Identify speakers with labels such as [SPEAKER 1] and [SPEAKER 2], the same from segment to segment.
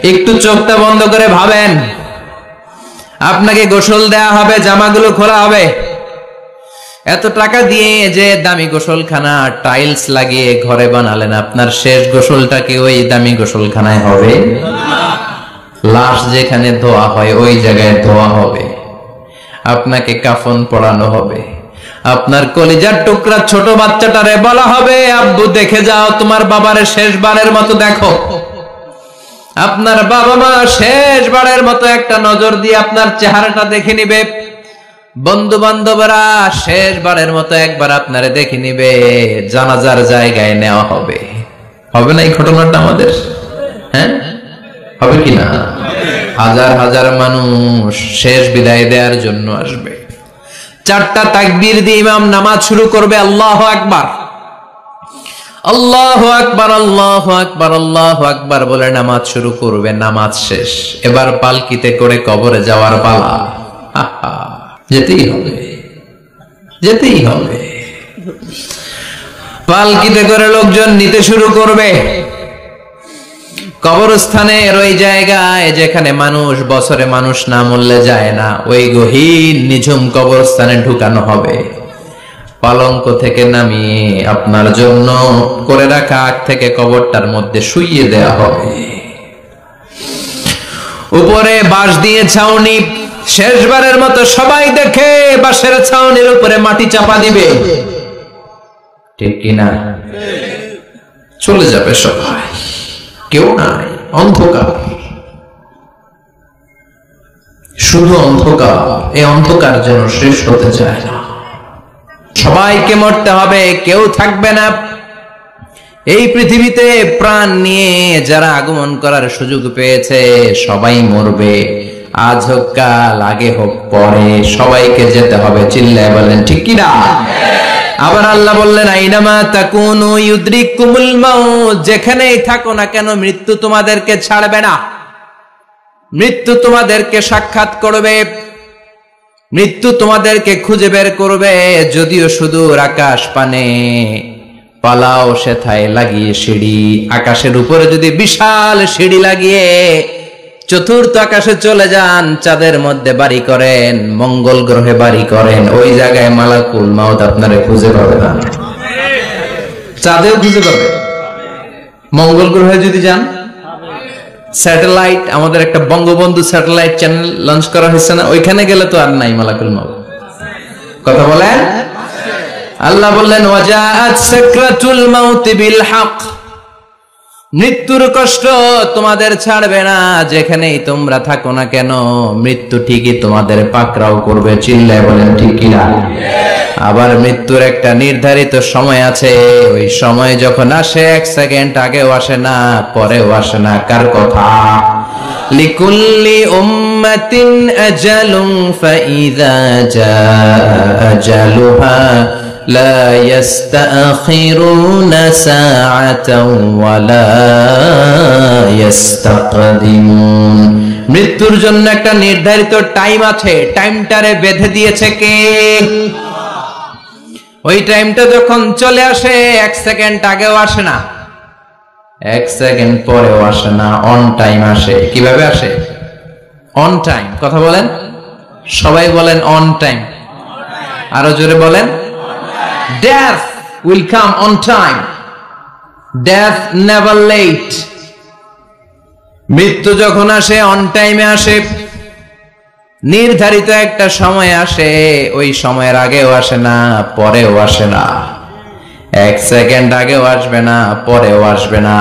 [SPEAKER 1] একটু চোখটা বন্ধ করে ভাবেন, আপনাকে গোসল দেয়া হবে, জামাগুলো খোলা হবে, এত টাকা দিয়ে যে দামি গোসলখানা টাইলস লাগিয়ে ঘরে বানালেন, আপনার শেষ গোসলটা কি ওই দামি গোসলখানায় হবে? লাশ যেখানে ধোয়া হয় ওই জায়গায় ধোয়া হবে, আপনাকে কাফন পরানো হবে, আপনার কলিজার টুকরা ছোট বাচ্চাটারে বলা হবে আব্বু দেখে যাও তোমার বাবারে শেষবারের মতো দেখো। আপনার বাবা মা শেষবারের মতো একটা নজর দিয়ে আপনার চেহারাটা দেখে নিবে, বন্ধু বান্ধবরা শেষবারের মতো একবার আপনারে দেখে নিবে, জানাজার জায়গায় নেওয়া হবে। হবে না এই ঘটনাটা আমাদের? হ্যাঁ, হবে কিনা? হাজার হাজার মানুষ শেষ বিদায় দেওয়ার জন্য আসবে। 4টা তাকবীর দিয়ে ইমাম নামাজ শুরু করবে, আল্লাহু আকবার, আল্লাহু আকবার, আল্লাহু আকবার, আল্লাহু আকবার বলে নামাজ শুরু করবে। নামাজ শেষ, এবার পালকিতে করে কবরে যাওয়ার পালা। যেতেই হবে, যেতেই হবে। পালকিতে করে লোকজন নিতে শুরু করবে। কবরস্থানের ওই জায়গায় যেখানে মানুষ বছরে মানুষ না মরলে যায় না, ওই গহীন নিঝুম কবরস্থানে ঢুকানো হবে। পালঙ্ক থেকে নামিয়ে আপনার জন্য করে রাখা আগ থেকে কবরটার মধ্যে শুইয়ে দেয়া হবে। উপরে বাঁশ দিয়ে ছাউনি, শেষবারের মতো সবাই দেখে বাঁশের ছাউনির উপরে মাটি চাপা দিবে, ঠিক কিনা? চলে যাবে সবাই, কেউ নাই, অন্ধকার, শুধু অন্ধকার। এই অন্ধকার যেন শেষ হতে চায় না। সবাইকে মরতে হবে, কেউ থাকবে না এই পৃথিবীতে। প্রাণ নিয়ে যারা আগমন করার সুযোগ পেয়েছে সবাই মরবে, আজ হোক কাল, আগে হোক পরে, সবাইকে যেতে হবে। চিল্লায় বলেন ঠিক কিনা? আবার আল্লাহ বললেন আইনামা তাকুনু ইউদরিকুমুল মাউত, যেখানেই থাকো না কেন মৃত্যু তোমাদেরকে ছাড়বে না, মৃত্যু তোমাদেরকে সাক্ষাৎ করবে, মৃত্যু তোমাদেরকে খুঁজে বের করবে। যদিও সুদূর আকাশ পানে, পালাও সেথায় লাগিয়ে সিঁড়ি, আকাশের উপরে যদি বিশাল সিঁড়ি লাগিয়ে চতুর্থ আকাশে চলে যান, চাঁদের মধ্যে বাড়ি করেন, মঙ্গল গ্রহে বাড়ি করেন, ওই জায়গায় মালাকুল মাউত আপনারে খুঁজে পাবে না। চাঁদেও খুঁজে পাবে, মঙ্গল গ্রহে যদি যান, স্যাটেলাইট, আমাদের একটা বঙ্গবন্ধু স্যাটেলাইট চ্যানেল লঞ্চ করা হয়েছে না, ওইখানে গেলে তো আর নাই মালাকুল মাউত। কথা বলেন। আল্লাহ বললেন ওয়াজাআত সাকরাতুল মাউত বিল হক, মৃত্যুর কষ্ট তোমাদের ছাড়বে না, যেখানেই তোমরা থাকো না কেন মৃত্যু ঠিকই তোমাদের পাকড়াও করবে। চিল্লায় বলেন ঠিক কিনা? আবার মৃত্যুর একটা নির্ধারিত সময় আছে, ওই সময় যখন আসে 1 সেকেন্ড আগেও আসে না, পরেও আসে না। কার কথা? লিকুল্লি উম্মাতিন আজালুন ফাইযা জাআ আজালুহা লা ইস্তাখিরুনা সাআতাও ওয়ালা ইস্তাকদিমুন। মৃত্যুর জন্য একটা নির্ধারিত টাইম আছে, টাইমটারে বেঁধে দিয়েছে কে? ওই টাইমটা যখন চলে আসে 1 সেকেন্ড আগেও আসে না, 1 সেকেন্ড পরেও আসে না, অন টাইম আসে। কিভাবে আসে? On time. কথা বলেন, সবাই বলেন অন টাইম, আরো জোরে বলেন। Death will come on time. Death never late. মৃত্যু যখন আসে অন টাইমে আসে, নির্ধারিত একটা সময় আসে, ওই সময়ের আগেও আসে না, পরেও আসে না। 1 সেকেন্ড আগেও আসবে না, পরেও আসবে না।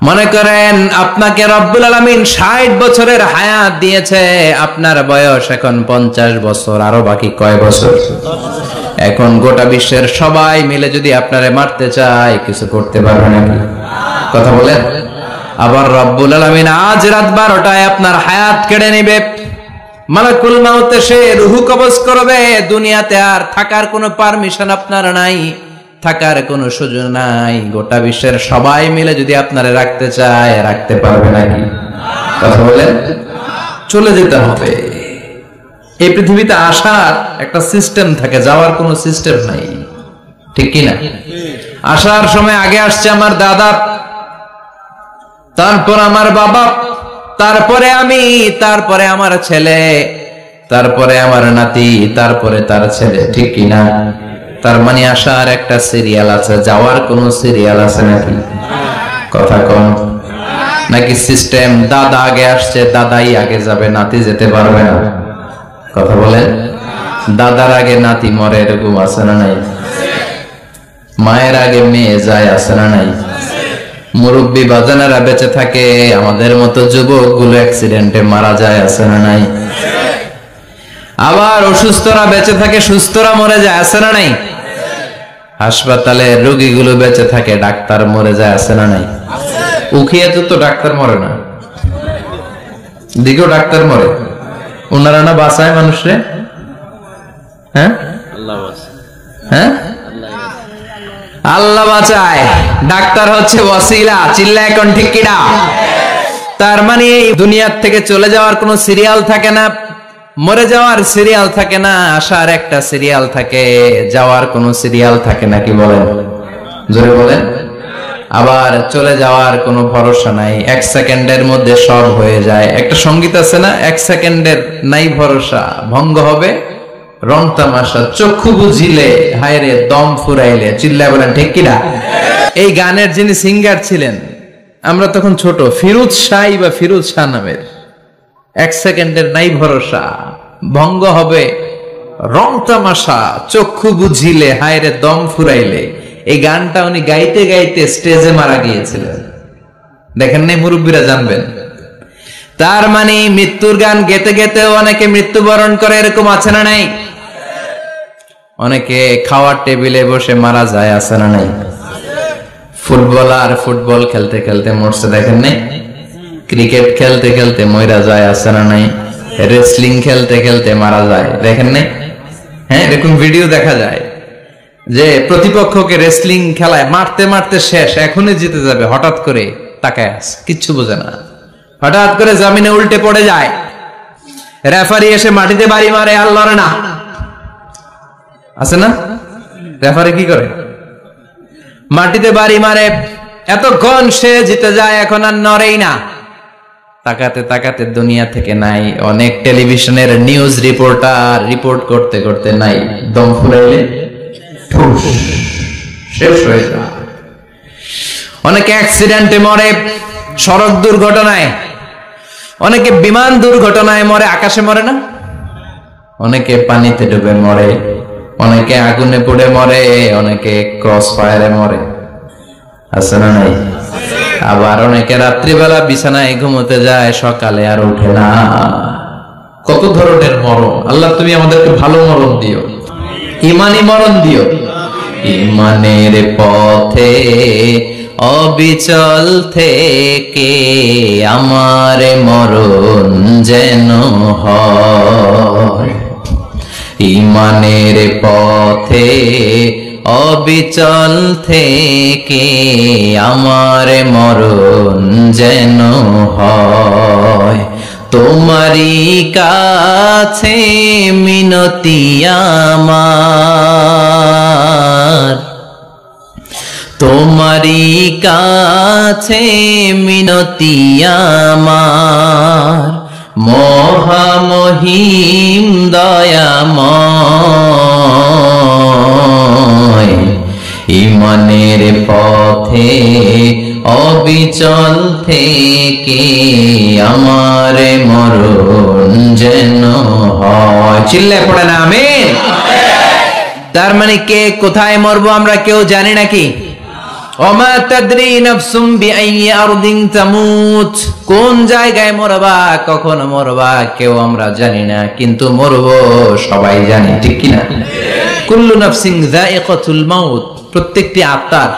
[SPEAKER 1] মনে করেন আপনাকে রব্বুল আলামিন 60 বছরের হায়াত দিয়েছে, আপনার বয়স এখন 50 বছর, আরো বাকি কয় বছর? এখন গোটা বিশ্বের সবাই মিলে যদি আপনারে মারতে চায়, কিছু করতে পারবে নাকি? কথা বলেন। আবার রব্বুল আলামিন আজ রাত 12টায় আপনার হায়াত কেড়ে নেবে, মালাকুল মাউত এসে রূহ কবজ করবে। দুনিয়াতে আর থাকার কোনো পারমিশন আপনার নাই, থাকার কোনো সুযোগ নাই। গোটা বিশ্বের সবাই মিলে যদি আপনারে রাখতে চায়, রাখতে পারবে নাকি? কথা বলেন। চলে যেতে হবে। এই পৃথিবীতে আসার একটা সিস্টেম থাকে, যাওয়ার কোনো সিস্টেম নাই, ঠিক কিনা? আসার সময় আগে আসছে আমার দাদা, তারপর আমার বাবা, তারপরে আমি, তারপরে আমার ছেলে, তারপরে আমার নাতি, তারপরে তার ছেলে, ঠিক কিনা? তার মানে আসার একটা সিরিয়াল আছে, যাওয়ার কোন সিরিয়াল আছে নাকি? কথা কম নাকি সিস্টেম দাদা আগে আসছে, দাদাই আগে যাবে, নাতি যেতে পারবে না? কথা বলেন। দাদার আগে নাতি মরে, এরকম আছে না নাই? মায়ের আগে মেয়ে যায়, আছে না নাই? মুরব্বী বাজানেরা বেঁচে থাকে, আমাদের মতো যুবক গুলো অ্যাক্সিডেন্টে মারা যায়, আছে না নাই? আবার অসুস্থরা বেঁচে থাকে, সুস্থরা মরে যায়, আছে না নাই? হাসপাতালে রোগীগুলো বেঁচে থাকে, ডাক্তার মরে যায়, আছে না নাই? উখিয়াতে তো ডাক্তার মরে না, দিকেও ডাক্তার মরে, ওনারা না বাঁচায় মানুষরে? হ্যাঁ, হ্যাঁ, আল্লাহ বাঁচায়, ডাক্তার হচ্ছে ওয়াসিলা। চিল্লা এখন ঠিক কিনা? তার মানে এই দুনিয়ার থেকে চলে যাওয়ার কোন সিরিয়াল থাকে না, মরে যাওয়ার সিরিয়াল থাকে না, আসার একটা সিরিয়াল থাকে, যাওয়ার কোন সিরিয়াল থাকে না, কি বলেন? জোরে বলেন। আবার চলে যাওয়ার কোনো ভরসা নাই, এক সেকেন্ডের মধ্যে সব হয়ে যায়। একটা সঙ্গীত আছে না, এক সেকেন্ডের নাই ভরসা, ভঙ্গ হবে রং তামাশা, চক্ষু বুঝিলে হায়রে দম ফুরাইলে। চিল্লায় বলেন ঠিক কিনা? এই গানের যিনি সিঙ্গার ছিলেন, আমরা তখন ছোট, ফিরোজ শাহ বা ফিরোজ শাহ নামের, এক সেকেন্ডের নাই ভরসা, ভঙ্গ হবে রং তামাশা, চক্ষু বুঝিলে হায়রে দম ফুরাইলে। এই গানটা উনি গাইতে গাইতে স্টেজে মারা গিয়েছিলেন, দেখেন নাই? মুরব্বীরা জানবেন। তার মানে মৃত্যুর গান গেতে গেতে অনেকে মৃত্যুবরণ করে, এরকম আছে না নাই? অনেকে খাওয়ার টেবিলে বসে মারা যায়, আছে না নাই? ফুটবলার ফুটবল খেলতে খেলতে মরছে, দেখেন নাই? ক্রিকেট খেলতে খেলতে মরা যায়, আছে না নাই? রেসলিং খেলতে খেলতে মারা যায়, দেখেন নাই? হ্যাঁ, এরকম ভিডিও দেখা যায় যে প্রতিপক্ষকে রেসলিং খেলায় মারতে মারতে শেষ, এখনই জিতে যাবে, হঠাৎ করে তাকায় আছে, কিচ্ছু বোঝে না, হঠাৎ করে জমিনে উল্টে পড়ে যায়, রেফারি এসে মাটিতে বাড়ি মারে, আর লড়ে না, আছে না? রেফারি কি করে? মাটিতে বাড়ি মারে, এতক্ষণ সে জিতে যায়, এখন আর নড়েই না। তাকাতে তাকাতে দুনিয়া থেকে নাই। অনেক টেলিভিশনের নিউজ রিপোর্টার রিপোর্ট করতে করতে নাই, দম ফুরাইলে ঠুস শেষ হয়ে যায়। অনেকে অ্যাক্সিডেন্টে মরে, সড়ক দুর্ঘটনায়, অনেকে বিমান দুর্ঘটনায় মরে, আকাশে মরে না? অনেকে পানিতে ডুবে মরে, অনেকে আগুনে পুড়ে মরে, অনেকে ক্রস ফায়ারে মরে, আছে না নাই? আবার অনেকে রাত্রিবেলা বিছানায় ঘুমোতে যায়, সকালে আর উঠে না। কত ধরনের মরণ! আল্লাহ তুমি আমাদেরকে ভালো মরণ দিও, ইমানি মরণ দিও। ইমানের পথে অবিচল থেকে আমার মরণ যেন হয়, ইমানের পথে অবিচল থেকে আমার মরণ যেন হয়। তোমারই কাছে মিনতি আমার, তোমারই কাছে মিনতি আমার, মহামহিম দয়াময়। ইমানের পথে অবিচল থেকে আমার মরণ যেন হয়। চিল্লায় পড়ে না আমিন। তার মানে কে কোথায় মরবো আমরা কেউ জানি নাকি? ওমা তাদরি নাফসুম বিআইয়ি আরদিন তামুত, কোন জায়গায় মরবা, কখন মরবা, কেউ আমরা জানি না, কিন্তু মরবো সবাই জানি, ঠিক কিনা? কুল্লু নাফসিন যায়িকাতুল মাউত, প্রত্যেকটি আত্মার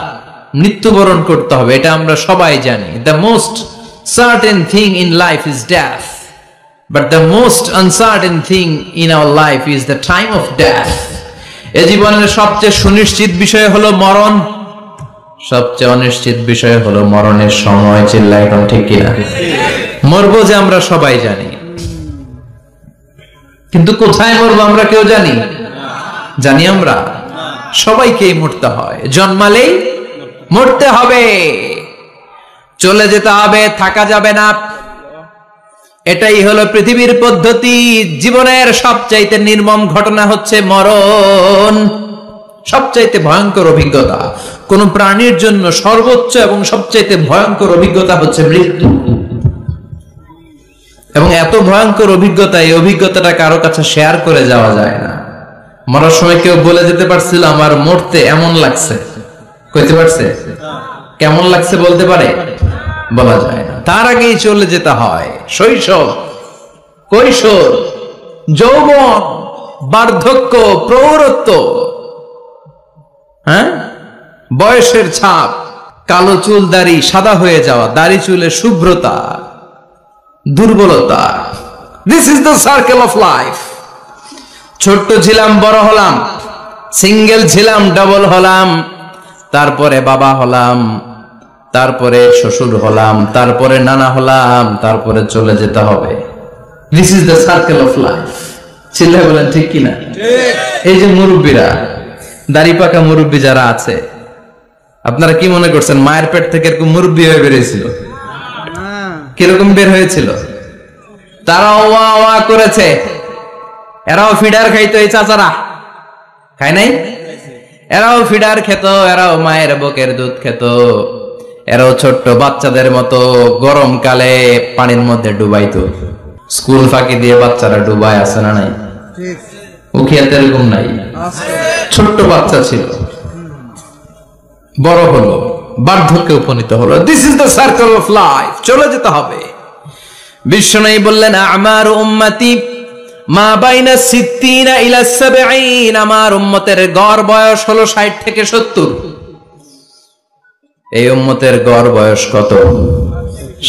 [SPEAKER 1] মৃত্যুবরণ করতে হবে, এটা আমরা সবাই জানি। The most certain thing in life is death, but the most uncertain thing in our life is the time of death. এ জীবনের সবচেয়ে সুনিশ্চিত বিষয় হলো মরণ, সবচেয়ে অনিশ্চিত বিষয় হলো মরণের সময়। চিল্লায় এখন ঠিক কিনা? মরবো যে আমরা সবাই জানি, কিন্তু কোথায় মরবো আমরা কেউ জানি? জানি আমরা? সবাইকেই মরতে হয়, জন্মালেই মরতে হবে, চলে যেতে হবে, থাকা যাবে না। এটাই হলো পৃথিবীর পদ্ধতি। জীবনের সবচাইতে নির্মম ঘটনা হচ্ছে মরণ, সবচাইতে ভয়ঙ্কর অভিজ্ঞতা। কোন প্রাণীর জন্য সর্বোচ্চ এবং সবচাইতে ভয়ঙ্কর অভিজ্ঞতা হচ্ছে মৃত্যু। এবং এত ভয়ঙ্কর অভিজ্ঞতা, এই অভিজ্ঞতাটা কারো কাছে শেয়ার করে যাওয়া যায় না। মরার সময় কেউ বলে যেতে পারছিল আমার মরতে এমন লাগছে, কইতে পারছে? কেমন লাগছে বলতে পারে? বলা যায় না। তার আগেই চলে যেতে হয় শৈশব, কৈশোর, যৌবন, বার্ধক্য, প্রৌঢ়ত্ব, হ্যাঁ, বয়সের ছাপ, কালো চুল দাড়ি সাদা হয়ে যাওয়া, দাড়ি চুলে শুভ্রতা, দুর্বলতা। This is the circle of life. ছোট্ট ছিলাম, বড় হলাম, সিঙ্গেল ছিলাম, ডাবল হলাম, তারপরে বাবা হলাম, তারপরে শ্বশুর হলাম, তারপরে নানা হলাম, তারপরে চলে যেতে হবে। This is the circle of life. চিল্লায় বলেন ঠিক কিনা? এই যে মুরব্বীরা, দাড়ি পাকা মুরব্বী যারা আছে, আপনারা কি মনে করছেন মায়ের পেট থেকে এরকম মুরব্বী হয়ে বেরিয়েছিল? কিরকম বের হয়েছিল? তারাও ওয়া ওয়া করেছে। এরাও ফিডার খাইতো, এই চাচারা খায় নাই? এরাও ফিডার খেত, এরাও মায়ের বুকের দুধ খেত, এরাও ছোট্ট বাচ্চাদের মতো গরমকালে পানির মধ্যে ডুবাইতো। স্কুল ফাঁকি দিয়ে বাচ্চারা ডুবায়, আছে না নাই? উখিয়াতে এরকম নাই? ছোট্ট বাচ্চা ছিল, বড় হলো, বার্ধক্যে উপনীত হলো। This is the circle of life. চলে যেতে হবে। বিশ্বনবী বললেন আমার উম্মতি মা বাইনা 60 ইলা 70। আমার উম্মতের গড় বয়স হলো 60 থেকে 70। এই উম্মতের গড় বয়স কত?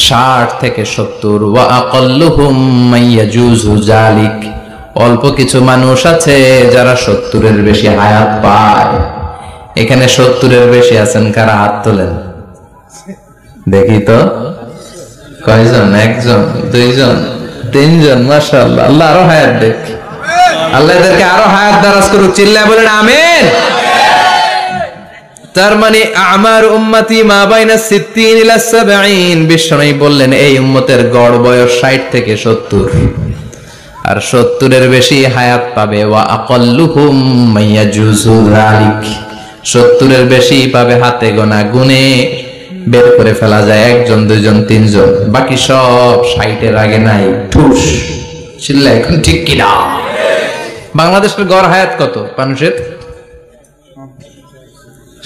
[SPEAKER 1] 60 থেকে 70। ওয়া আকাল্লুহুম মাইয়াজুজু যালিক। অল্প কিছু মানুষ আছে যারা 70-এর বেশি হায়াত পায়। এখানে 70-এর বেশি আছেন কারা? হাত তোলেন দেখি তো। কয়জন? একজন, দুইজন, তিনজন। মাশাআল্লাহ, আল্লাহ আরো হায়াত দেখ। আল্লাহ এদেরকে আরো হায়াত দারাজ করুক। চিল্লায় বলেন আমিন। তার মানে আমার উম্মতি মা বাইনা 60 ইলা 70। বিশ্বনবী বললেন এই উম্মতের গড় বয়স 60 থেকে 70, আর 70-এর বেশি হায়াত পাবে। ওয়া আকাল্লুহুম মাইয়াজুজু যালিক। 70-এর বেশি পাবে হাতে গোনা, গুনে বের করে ফেলা যায়, একজন, দুইজন, তিনজন। বাকি সব 60-এর আগে নাই। ঠুস। চিল্লা এখন ঠিক কিনা? বাংলাদেশের গড় হায়াত কত মানুষের?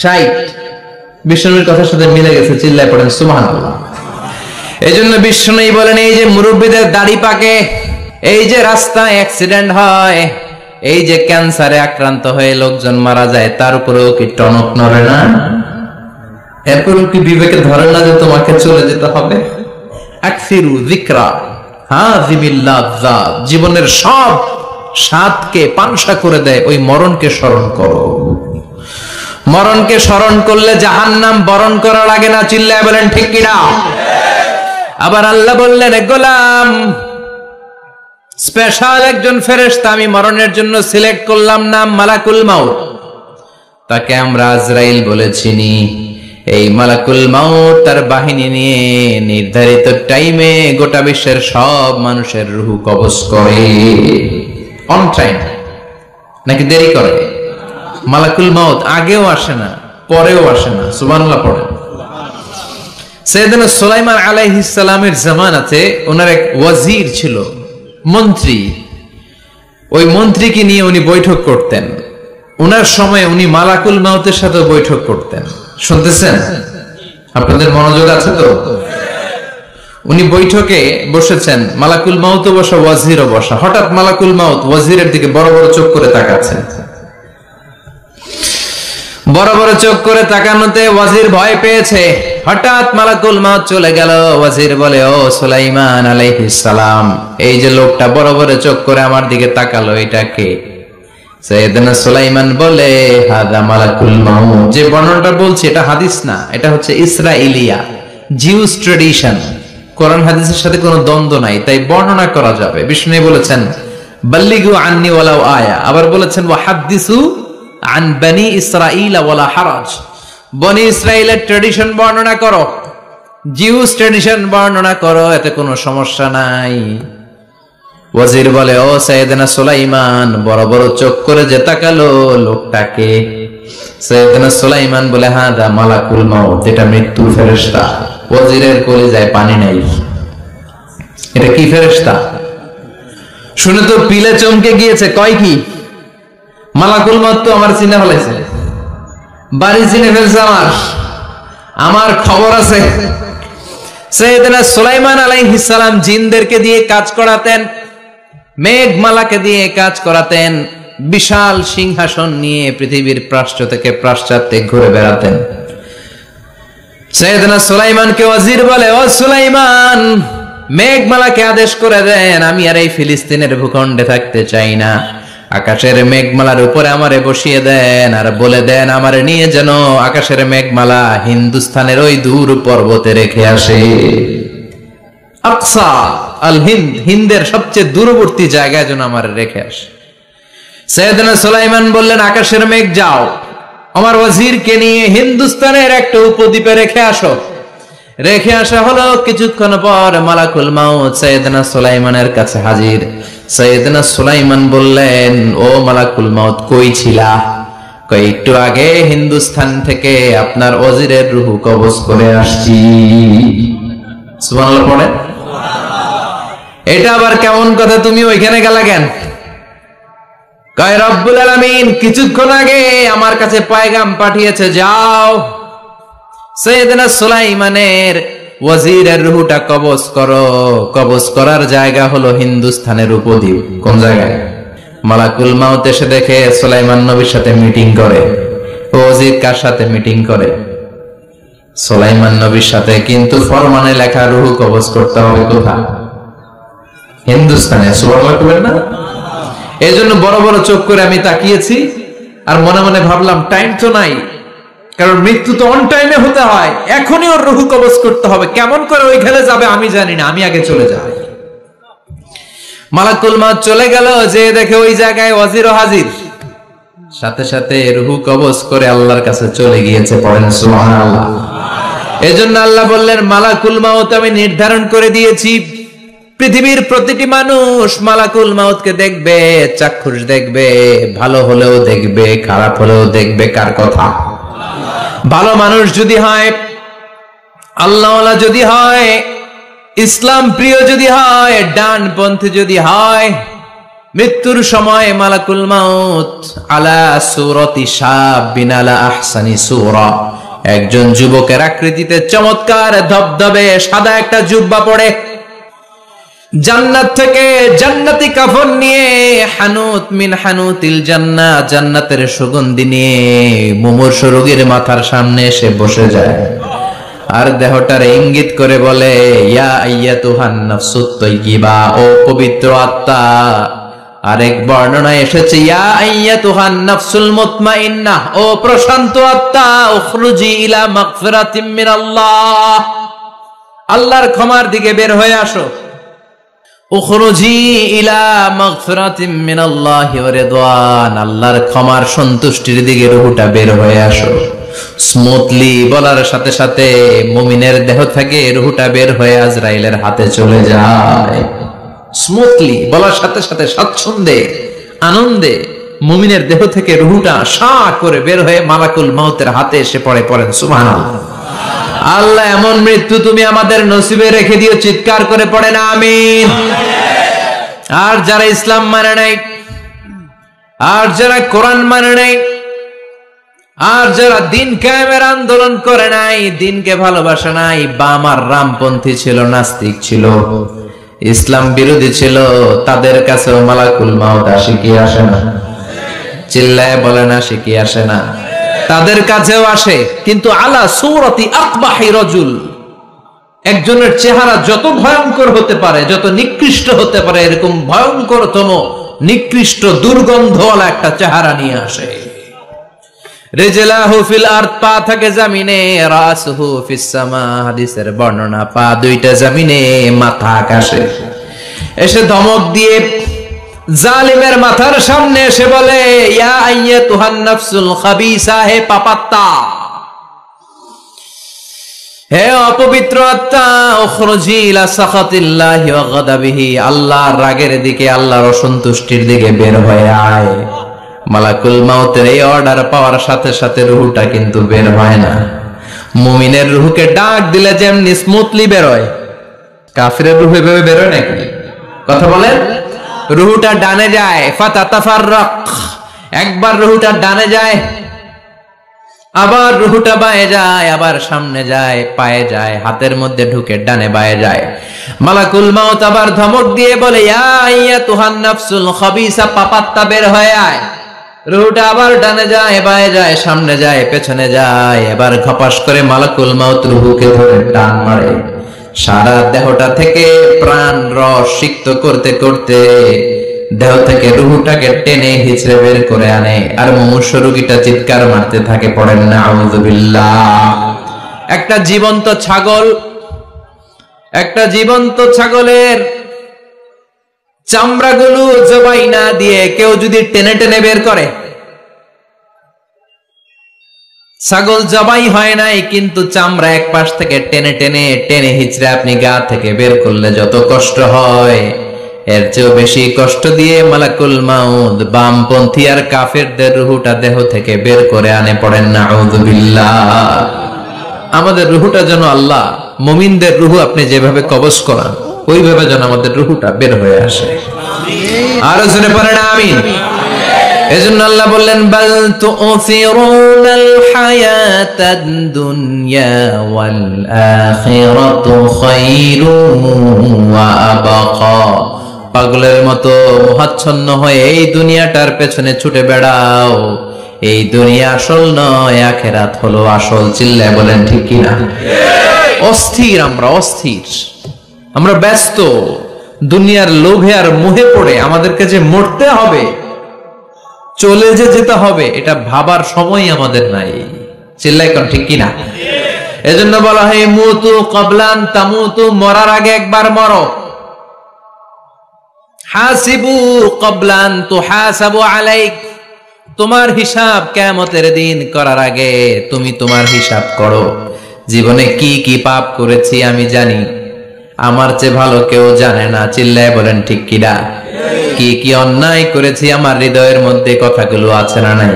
[SPEAKER 1] 60। বিশ্বনবীর কথার সাথে মিলে গেছে। চিল্লায় পড়েন সুবহানাল্লাহ। এই জন্য বিশ্বনবী বলেন এই যে মুরব্বীদের দাড়ি পাকে, এই যে রাস্তায় অ্যাক্সিডেন্ট হয়, এই যে ক্যান্সারে আক্রান্ত হয়ে লোকজন মারা যায়, তার উপরেও কি টনক নড়ে না? এরপরেও কি বিবেকে ধরে না যে তোমাকে চলে যেতে হবে? আকসিরু যিকরা হাযিমিল লাযযাত। জীবনের সব স্বাদকে পানসা করে দেয় ওই মরণকে স্মরণ করো। মরণকে স্মরণ করলে জাহান্নাম বরণ করা লাগে না। চিল্লায় বলেন ঠিক কিনা? আবার আল্লাহ বললেন গোলাম, স্পেশাল একজন ফেরেশতা আমি মরণের জন্য সিলেক্ট করলাম, নাম মালাকুল মাউত। তাকে আমরা আজরাইল বলেছিনি। এই মালাকুল মাউত তার বাহিনী নিয়ে নির্ধারিত টাইমে গোটা বিশ্বের সব মানুষের রূহ কবজ করে। অন টাইম নাকি দেরি করে? মালাকুল মাউত আগেও আসে না, পরেও আসে না। সুবহানাল্লাহ পড়েন। সাইয়েদনা সুলাইমান আলাইহিস সালামের জামানাতে ওনার এক ওয়াজির ছিল, মন্ত্রী। ওই মন্ত্রীকে নিয়ে উনি বৈঠক করতেন। ওনার সময় উনি মালাকুল মাউতের সাথে বৈঠক করতেন। শুনতেছেন? আপনাদের মনোযোগ আছে তো? উনি বৈঠকে বসেছেন, মালাকুল মাউতও বসা, ওয়াজিরও বসা। হঠাৎ মালাকুল মাউত ওয়াজিরের দিকে বড় বড় চোখ করে তাকাচ্ছেন। বড় বড় চোখ করে তাকানোতে ওয়াজির ভয় পেয়েছে। হঠাৎ মালাকুল মাউত চলে গেল। ওয়াজির বলে, ও সুলাইমান আলাইহিস সালাম, এই যে লোকটা বড় বড় চোখ করে আমার দিকে তাকালো, এটা কে? সাইয়েদনা সুলাইমান বলে, হাদা মালাকুল মাউত। যে বর্ণনাটা বলছি এটা হাদিস না, এটা হচ্ছে ইসরাইলিয়া, জিউস ট্র্যাডিশন। কোরআন হাদিসের সাথে কোনো দ্বন্দ্ব নাই, তাই বর্ণনা করা যাবে। বিষ্ণু বলেছেন বাল্লিগু আন্নি ওয়ালাউ আয়া। আবার বলেছেন ওয়া হাদিসু আন বনি ইসরাইল ওয়ালা হারাজ। বনি ইসরাইলের ট্র্যাডিশন বর্ণনা করো, জিউস ট্র্যাডিশন বর্ণনা করো, এতে কোনো সমস্যা নাই। ওয়াজির বলে, ও সাইয়েদনা সুলাইমান, বড় বড় চোখ করে যে তাকালো লোকটাকে। সাইয়েদনা সুলাইমান বলে, হ্যাঁ দা মালাকুল মাউত, এটা মৃত্যুর ফেরেশতা। ওয়াজিরের কলিজায় পানি নাই, এটা কি ফেরেশতা? শুনে তো পিলে চমকে গিয়েছে, কয় কি মালাকুল মাউত তো আমার চিনে ফেলেছে, বাড়ি চিনে ফেলছে, আমার খবর আছে। সাইয়েদনা সুলাইমান আলাইহিস সালাম জিনদেরকে দিয়ে কাজ করাতেন, মেঘমালাকে দিয়ে কাজ করাতেন, বিশাল সিংহাসন নিয়ে পৃথিবীর প্রাচ্য থেকে পাশ্চাত্যে ঘুরে বেড়াতেন। সাইয়েদনা সুলাইমানকে ওয়াজির বলে, ও সুলাইমান, মেঘমালাকে আদেশ করে দেন, আমি আর এই ফিলিস্তিনের ভূখণ্ডে থাকতে চাই না। আকাশের মেঘমালার উপরে আমারে বসিয়ে দেন, আর বলে দেন আমারে নিয়ে যেন আকাশের মেঘমালা হিন্দুস্তানের ওই দূর পর্বতে রেখে আসে। আকসা আল হিন্দ, হিন্দের সবচেয়ে দূরবর্তী জায়গায় যেন আমারে রেখে আসে। সাইয়েদনা সুলাইমান বললেন, আকাশের মেঘ যাও, আমার ওয়াজিরকে নিয়ে হিন্দুস্তানের একটা উপদ্বীপে রেখে আসো। রেখে আসা হলো। কিছুক্ষণ পর মালাকুল মাউত সাইয়েদনা সুলাইমানের কাছে হাজির। সাইয়েদনা সুলাইমান বললেন, ও মালাকুল মাউত, কই ছিলা? কই, একটু আগে হিন্দুস্তান থেকে আপনার ওয়াজিরের রূহ কবজ করে আসছি। সুবহানাল্লাহ পড়ে। এটা আবার কেমন কথা, তুমি ওইখানে গেলা কেন? কয়, রব্বুল আলামিন কিছুক্ষণ আগে আমার কাছে পয়গাম পাঠিয়েছে, যাও সাইয়েদনা সুলাইমানের ওয়াজিরের রূহটা কবজ করো। কবজ করার জায়গা হলো হিন্দুস্তানের উপদ্বীপ। কোন জায়গায়? মালাকুল মাউত এসে দেখে সুলাইমান নবীর সাথে মিটিং করে। ওয়াজির কার সাথে মিটিং করে? সুলাইমান নবীর সাথে। কিন্তু ফরমানে লেখা রূহ কবজ করতে হবে কোথায়? হিন্দুস্তানে। সুবহানাল্লাহ বলেন না? এই জন্য বড় বড় চোখ করে আমি তাকিয়েছি, আর মনে মনে ভাবলাম টাইম তো নাই, কারণ মৃত্যু তো অন টাইমে হতে হয়, এখনই ওর রূহ কবজ করতে হবে। কেমন করে ওইখানে যাবে আমি জানি না, আমি আগে চলে যাই। মালাকুল মাউত চলে গেল, যে দেখে ওই জায়গায় ওয়াজিরও হাজির। সাথে সাথে রূহ কবজ করে আল্লাহর কাছে চলে গিয়েছে। পড়েন সুবহানাল্লাহ। এজন্য আল্লাহ বললেন, মালাকুল মাউত আমি নির্ধারণ করে দিয়েছি, পৃথিবীর প্রতিটি মানুষ মালাকুল মাউতকে দেখবে, চাক্ষুষ দেখবে, ভালো হলেও দেখবে, খারাপ হলেও দেখবে। কার কথা? ভালো মানুষ যদি হয়, আল্লাহওয়ালা যদি হয়, ইসলাম প্রিয় যদি হয়, ডানপন্থী যদি হয়, মৃত্যুর সময় মালাকুল মাউত আলা সূরাতি শাবিন আলা আহসানি সূরা, একজন যুবকের আকৃতিতে চমৎকার ধবধবে সাদা একটা জুব্বা পরে, জান্নাত থেকে জান্নাতি কাফন নিয়ে, হানুত মিন হানুতিল জান্নাহ, জান্নাতের সুগন্ধি নিয়ে মুমূর্ষ রোগীর মাথার সামনে এসে বসে যায়, আর দেহটার ইঙ্গিত করে বলে, ইয়া আইয়াতুহান নাফসুত তাইয়্যিবা, ও পবিত্র আত্মা। আরেক বর্ণনায় এসেছে, ইয়া আইয়াতুহান নাফসুল মুতমাইন্নাহ, ও প্রশান্ত আত্মা, উখরুজি ইলা মাগফিরাতিম মিনাল্লাহ, আল্লাহর ক্ষমার দিকে বের হয়ে আসো। উখরুজি ইলা মাগফিরাতিম মিনাল্লাহি ওয়া রিদওয়ান, আল্লাহর ক্ষমার সন্তুষ্টির দিকে রূহটা বের হয়ে আসো। স্মুথলি বলার সাথে সাথে মুমিনের দেহ থেকে রূহটা বের হয়ে আজরাইলের হাতে চলে যায়। স্মুথলি বলার সাথে সাথে স্বাচ্ছন্দ্যে, আনন্দে মুমিনের দেহ থেকে রূহটা সা করে বের হয়ে মালাকুল মাউতের হাতে এসে পড়ে। পড়েন সুবহানাল্লাহ। আল্লাহ এমন মৃত্যু তুমি আমাদের নসিবে রেখে দিও, চিৎকার করে পড়ে না আমিন। আর যারা ইসলাম মানে নাই, আর যারা কোরআন মানে নাই, আর যারা দিন কায়েমের আন্দোলন করে নাই, দিনকে ভালোবাসা নাই, বাম আর রামপন্থী ছিল, নাস্তিক ছিল, ইসলাম বিরোধী ছিল, তাদের কাছেও মালাকুল মাউত আসে কি আসে না? চিল্লায় বলেন, আসে কি আসে না? তাদের কাছেও আসে, কিন্তু আলা সূরাতি আকবাহি রাজুল, একজনের চেহারা যত ভয়ঙ্কর হতে পারে, যত নিকৃষ্ট হতে পারে, এরকম ভয়ঙ্করতম নিকৃষ্ট দুর্গন্ধওয়ালা একটা চেহারা নিয়ে আসে। রিজলাহু ফিল আরদ, পা থাকে জমিনে, রাসুহু ফিস সামা, হাদিসের বর্ণনা, পা দুইটা জমিনে, মাথা আকাশে। এসে ধমক দিয়ে জালিমের মাথার সামনে এসে বলে, ইয়া আইয়াতুহান নাফসুল খাবিসা, হে পাপাত্তা, হে অপবিত্র আত্মা, উখরুজি ইলা সাখাতিল্লাহি ওয়া গাদাবিহি, আল্লাহর রাগের দিকে, আল্লাহর অসন্তুষ্টির দিকে বের হয়ে আয়। মালাকুল মাউতের এই অর্ডার পাওয়ার সাথে সাথে রূহটা কিন্তু বের হয় না। মুমিনের রূহকে ডাক দিলে যেমনি স্মুথলি বের হয়, কাফিরের রূহ এভাবে বের হয় নাকি? কথা বলেন। রূহটা ডানে যায়, ফাতাতাফাররাক, একবার রূহটা ডানে যায়, আবার রূহটা বায়ে যায়, আবার সামনে যায়, পায়ে যায়, হাতের মধ্যে ঢুকে ডানে বায়ে যায়। মালাকুল মাউত আবার ধমক দিয়ে বলে, ইয়া আইয়াতুহান নাফসুল খাবিসা, পাপাত্তা বের হয়ে আয়। রূহটা আবার ডানে যায়, বায়ে যায়, সামনে যায়, পেছনে যায়। এবার ঘপাস করে মালাকুল মাউত রূহকে ধরে টান মারে। সারা দেহটা থেকে প্রাণ রস সিক্ত করতে করতে দেহ থেকে রূহটাকে টেনে হিচড়ে বের করে আনে। আর মুমূর্ষ রোগীটা চিৎকার মারতে থাকে, পড়েন না আউযুবিল্লাহ। একটা জীবন্ত ছাগলের চামড়াগুলো জবাই না দিয়ে কেউ যদি টেনে টেনে বের করে, ছাগল জবাই হয় নাই কিন্তু চামড়া এক পাশ থেকে টেনে টেনে টেনে হিচড়ে আপনি গা থেকে বের করলে যত কষ্ট হয়, এর চেয়েও বেশি কষ্ট দিয়ে মালাকুল মাউত বামপন্থী আর কাফেরদের রূহটা দেহ থেকে বের করে আনে। পড়েন না আউযুবিল্লাহ। আমাদের রূহটা যেন আল্লাহ, মুমিনদের রূহ আপনি যেভাবে কবজ করান, ওইভাবে যেন আমাদের রূহটা বের হয়ে আসে। আর জোরে পড়েন আমিন। এজন্য আল্লাহ বললেন, বাল তু'থিরুনাল হায়াতাদ দুনিয়া ওয়াল আখিরাতু খায়রুন ওয়া আবকা। পাগলের মতো মোহাচ্ছন্ন হয়ে এই দুনিয়াটার পেছনে ছুটে বেড়াও। এই দুনিয়া আসল নয়, আখিরাত হলো আসল। চিল্লায় বলেন ঠিক কিনা? অস্থির, আমরা ব্যস্ত দুনিয়ার লোভে আর মোহে পড়ে আমাদেরকে যে মরতে হবে, চলে যেতে হবে, এটা ভাবার সময় আমাদের নাই। চিল্লাই কোন ঠিক কিনা? এজন্য বলা হয় মুতু ক্বাবলান তামুতু, মরার আগে একবার মরো। হাসিবু ক্বাবলান তুহাসাবু আলাইক, তোমার হিসাব কিয়ামতের দিন করার আগে তুমি তোমার হিসাব করো। জীবনে কি কি পাপ করেছি আমি জানি, আমার চেয়ে ভালো কেউ জানে না। চিল্লায় বলেন ঠিক কিনা? কি কি অন্যায় করেছি আমার হৃদয়ের মধ্যে কথাগুলো আছে না নাই?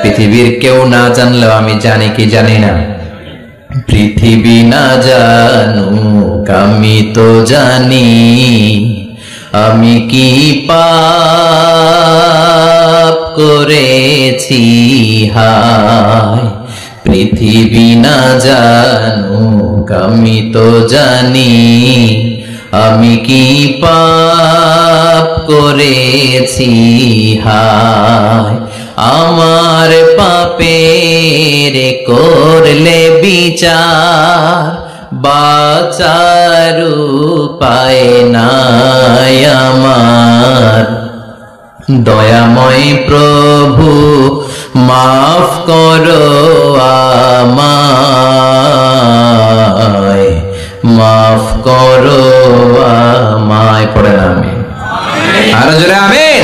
[SPEAKER 1] পৃথিবীর কেউ না জানলেও আমি জানি কি জানি না? পৃথিবী না জানুক আমি তো জানি, আমি কি পাপ করেছি হায়। পৃথিবী না জানুক আমি তো জানি, আমি কি পাপ করেছি হায়। আমার পাপের করলে বিচার, বাঁচার উপায় নাই আমার। দয়াময় প্রভু মাফ করো আমায়, মাফ করো আমায়। পড়ে না আমি আরো জোরে আমিন।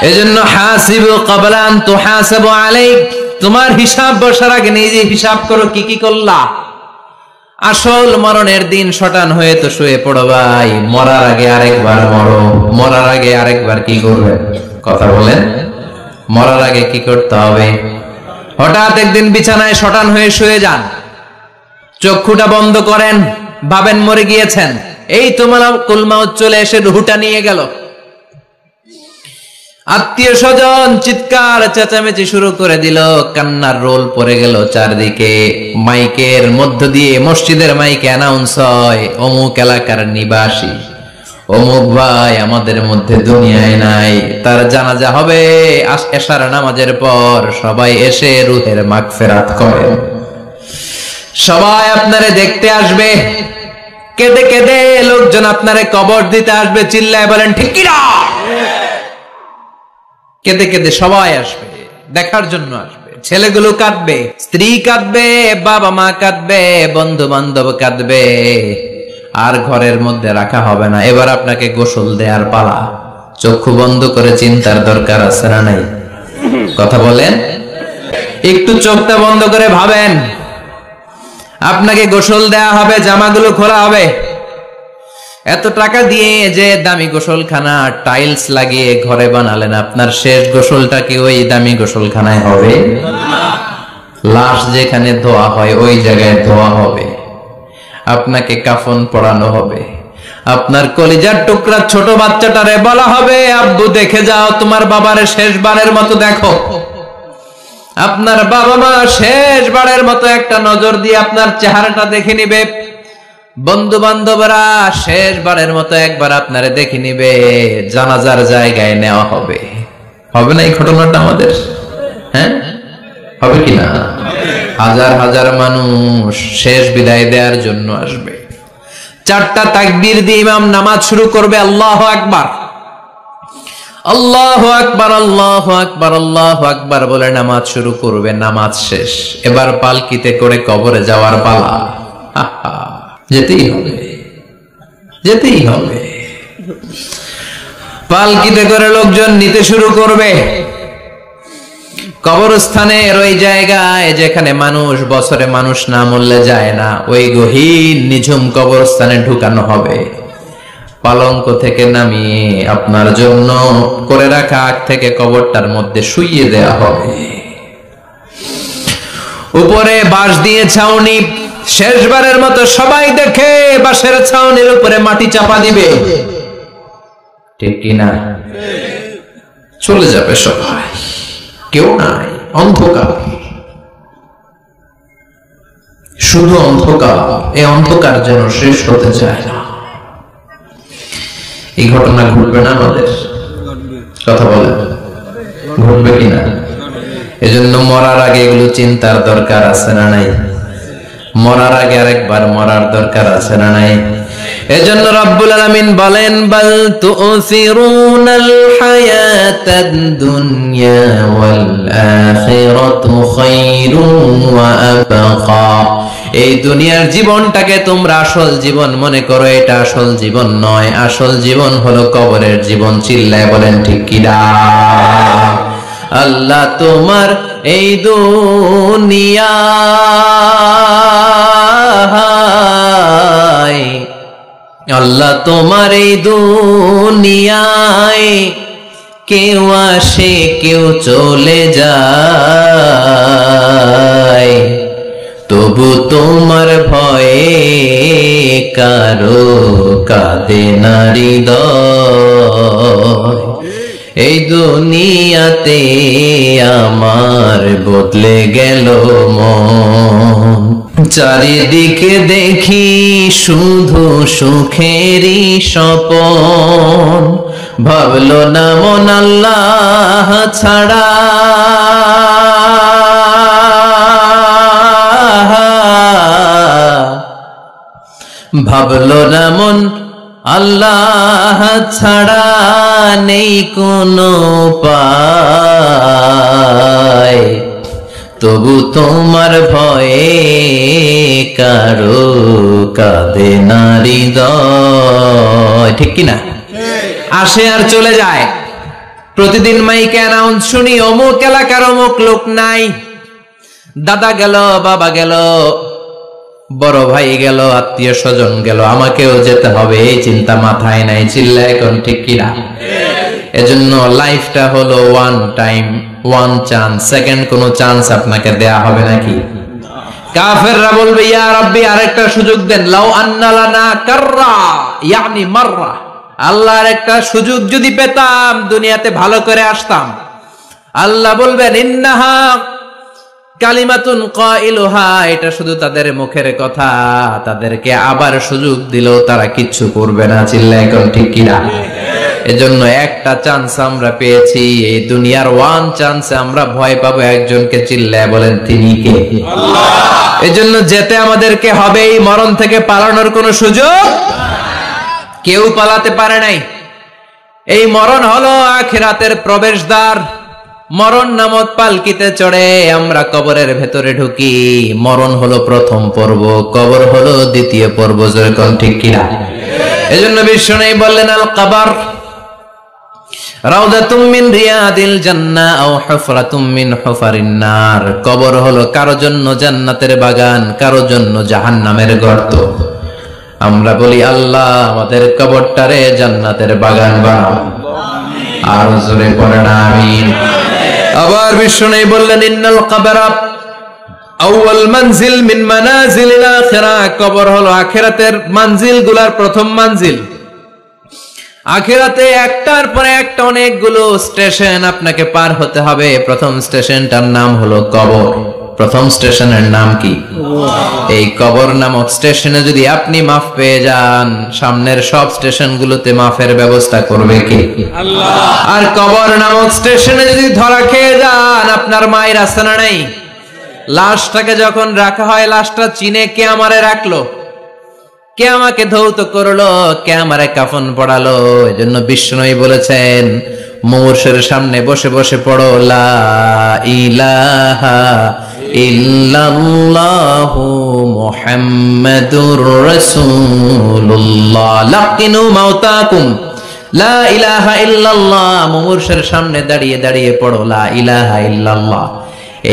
[SPEAKER 1] এজন্য হাসিবু ক্বাবলা আন তুহাসাবু আলাইক, তোমার হিসাব বসার আগে নিজে হিসাব করো কি কি করলা। আসল মরণের দিন শটান হয়ে তো শুয়ে পড়ো ভাই, মরার আগে আরেকবার মরো। মরার আগে আরেকবার কি করবে? কথা বলেন। মরার আগে কি করতে হবে? হঠাৎ একদিন বিছানায় শটান হয়ে শুয়ে যান, চক্ষুটা বন্ধ করেন, ভাবেন মরে গিয়েছেন। এই তো মালাকুল মাউত চলে এসে রূহটা নিয়ে গেল। আত্মীয় স্বজন চিৎকার চেঁচামেচি শুরু করে দিল, কান্নার রোল পড়ে গেল চারদিকে। মাইকের মধ্য দিয়ে, মসজিদের মাইকে অ্যানাউন্স হয়, অমুক এলাকার নিবাসী অমুক ভাই আমাদের মধ্যে দুনিয়ায় নাই, তার জানাজা হবে এশার নামাজের পর। সবাই এসে রূহের মাগফিরাত করেন। সবাই আপনারে দেখতে আসবে, কেঁদে কেঁদে লোকজন আপনারে কবর দিতে আসবে। চিল্লায় বলেন ঠিক কিনা? কেঁদে কেঁদে সবাই আসবে, দেখার জন্য আসবে। ছেলেগুলো কাঁদবে, স্ত্রী কাঁদবে, বাবা মা কাঁদবে, বন্ধু বান্ধব কাঁদবে। আর ঘরের মধ্যে রাখা হবে না। এবার আপনাকে গোসল দেওয়ার পালা। চক্ষু বন্ধ করে চিন্তার দরকার আছে না নাই? কথা বলেন। একটু চোখটা বন্ধ করে ভাবেন, আপনাকে গোসল দেয়া হবে, জামাগুলো খোলা হবে। এত টাকা দিয়ে যে দামি গোসলখানা টাইলস লাগিয়ে ঘরে বানালেন, আপনার শেষ গোসলটা কি ওই দামি গোসলখানায় হবে? লাশ যেখানে ধোয়া হয় ওই জায়গায় ধোয়া হবে। আপনাকে কাফন পরানো হবে। আপনার কলিজার টুকরা ছোট বাচ্চাটারে বলা হবে, আব্বু দেখে যাও, তোমার বাবারে শেষবারের মতো দেখো। আপনার বাবা মা শেষবারের মতো একটা নজর দিয়ে আপনার চেহারাটা দেখে নিবে। বন্ধু বান্ধবরা শেষবারের মতো একবার আপনারে দেখে নিবে। জানাজার জায়গায় নেওয়া হবে। হবে না এই ঘটনাটা আমাদের? হ্যাঁ, হবে কিনা? হাজার হাজার মানুষ শেষ বিদায় দেওয়ার জন্য আসবে। 4টা তাকবীর দিয়ে ইমাম নামাজ শুরু করবে। আল্লাহু আকবার, আল্লাহু আকবার, আল্লাহু আকবার, আল্লাহু আকবার বলে নামাজ শুরু করবে। নামাজ শেষ। এবার পালকিতে করে কবরে যাওয়ার পালা। যেতেই হবে, যেতেই হবে। পালকিতে করে লোকজন নিতে শুরু করবে। কবরস্থানের ওই জায়গায় যেখানে মানুষ বছরে মানুষ না মরলে যায় না, ওই গহীন নিঝুম কবরস্থানে ঢুকানো হবে। পালঙ্ক থেকে নামিয়ে আপনার জন্য করে রাখা আগ থেকে কবরটার মধ্যে শুইয়ে দেয়া হবে। উপরে বাঁশ দিয়ে ছাউনি, শেষবারের মতো সবাই দেখে বাঁশের ছাউনির উপরে মাটি চাপা দিবে। ঠিক কিনা? চলে যাবে সবাই, কেউ নাই, অন্ধকার, শুধু অন্ধকার। এই অন্ধকার যেন শেষ হতে চায় না। এই ঘটনা ঘটবে না আমাদের? কথা বলেন, ঘটবে কিনা? এজন্য মরার আগে এগুলো চিন্তার দরকার আছে না নাই? মরার আগে আরেকবার মরার দরকার আছে না নাই? এজন্য রব্বুল আলামিন বলেন, বাল তুসিরুনাল হায়াতাদ দুনিয়া ওয়াল আখিরাতু খায়রুন ওয়া আবকা। এই দুনিয়ার জীবনটাকে তোমরা আসল জীবন মনে করো, এটা আসল জীবন নয়। আসল জীবন হলো কবরের জীবন। চিল্লায় বলেন ঠিক কিনা? আল্লাহ তোমার এই দুনিয়া, আল্লাহ তোমার এই দুনিয়ায় কেউ আসে কেউ চলে যায়, তবু তোমার ভয়ে কারো কাঁদে না হৃদয়। এই দুনিয়াতে আমার বদলে গেল মন। চারিদিকে দেখি শুধু সুখেরই স্বপন। ভাবলো না মন আল্লাহ ছাড়া, ভাবলো না মন আল্লাহ ছাড়া নেই কোনো উপায়, তবু তোমার ভয়ে কারো কাঁদে না হৃদয়। ঠিক কিনা? আসে আর চলে যায়। প্রতিদিন মাইকে অ্যানাউন্স শুনি, অমুক এলাকার অমুক লোক নাই। দাদা গেল, বাবা গেল, বড় ভাই গেল, আত্মীয় স্বজন গেল, আমাকেও যেতে হবে, এই চিন্তা মাথায় নাই। চিল্লা এখন ঠিক কিনা? এজন্য লাইফটা হলো one time, one chance. Second কোনো চান্স আপনাকে দেয়া হবে নাকি? কাফেররা বলবে, ইয়া রাব্বি আরেকটা সুযোগ দেন। লাউ আন্না লানা কাররা ইয়ানি মাররা, আল্লাহর একটা সুযোগ যদি পেতাম দুনিয়াতে ভালো করে আসতাম। আল্লাহ বলবেন, ইন্নাহা কালিমাতুন কাইলুহা, এটা শুধু তাদের মুখের কথা, তাদেরকে আবার সুযোগ দিলেও তারা কিচ্ছু করবে না। চিল্লা এখন ঠিক কিনা? এজন্য একটা চান্স আমরা পেয়েছি, এই দুনিয়ার ওয়ান চান্সে আমরা ভয় পাবো একজনকে। চিল্লায় বলেন তিনি কে? আল্লাহ। এজন্য যেতে আমাদেরকে হবে। এই মরণ থেকে পালানোর কোনো সুযোগ কেউ পালাতে পারে নাই। এই মরণ হলো আখিরাতের প্রবেশদ্বার। মরণ নামক পালকিতে চড়ে আমরা কবরের ভেতরে ঢুকি। মরণ হলো প্রথম পর্ব, কবর হলো দ্বিতীয় পর্ব। যেরকম ঠিক কিনা? এজন্য বিশ্বনবী বললেন, আল কবর রাউদাতুম মিন রিয়াদিল জান্নাহ আও হুফরাতুম মিন হুফারিন নার। কবর হলো কারো জন্য জান্নাতের বাগান, কারো জন্য জাহান্নামের গর্ত। আমরা বলি আল্লাহ আমাদের কবরটারে জান্নাতের বাগান বানাও। আর জোরে পড়েন আমিন। আবার বিষ্ণু বললেন ইন্নাল কবরা আউয়াল মানজিল মিন মানাজিলিল আখিরাহ। কবর হলো আখিরাতের মানজিলগুলোর প্রথম মানজিল। আখিরাতে একটার পরে একটা অনেকগুলো স্টেশন আপনাকে পার হতে হবে। প্রথম স্টেশনটার নাম হলো কবর। প্রথম স্টেশনের নাম কি? এই কবর নামক স্টেশনে যদি আপনি মাফ পেয়ে যান, সামনের সব স্টেশনগুলোতে মাফের ব্যবস্থা করবে কি? আল্লাহ। আর কবর নামক স্টেশনে যদি ধরা খেয়ে যান, আপনার মায়ের আস্তানা নেই। লাশটাকে যখন রাখা হয়, লাশটা চিনে কে আমারে রাখলো, কে আমাকে ধৌত করলো, কে আমারে কাফন পড়ালো। এজন্য বিষ্ণুই বলেছেন মুমূর্ষুর সামনে বসে বসে পড়ো লা ইলাহা ইল্লাল্লাহু মুহাম্মাদুর রাসূলুল্লাহ। লাকিনু মাউতাকুম লা ইলাহা ইল্লাল্লাহ। মুমূর্ষুর সামনে দাঁড়িয়ে দাঁড়িয়ে পড়ো লা ইলাহা ইল্লাল্লাহ।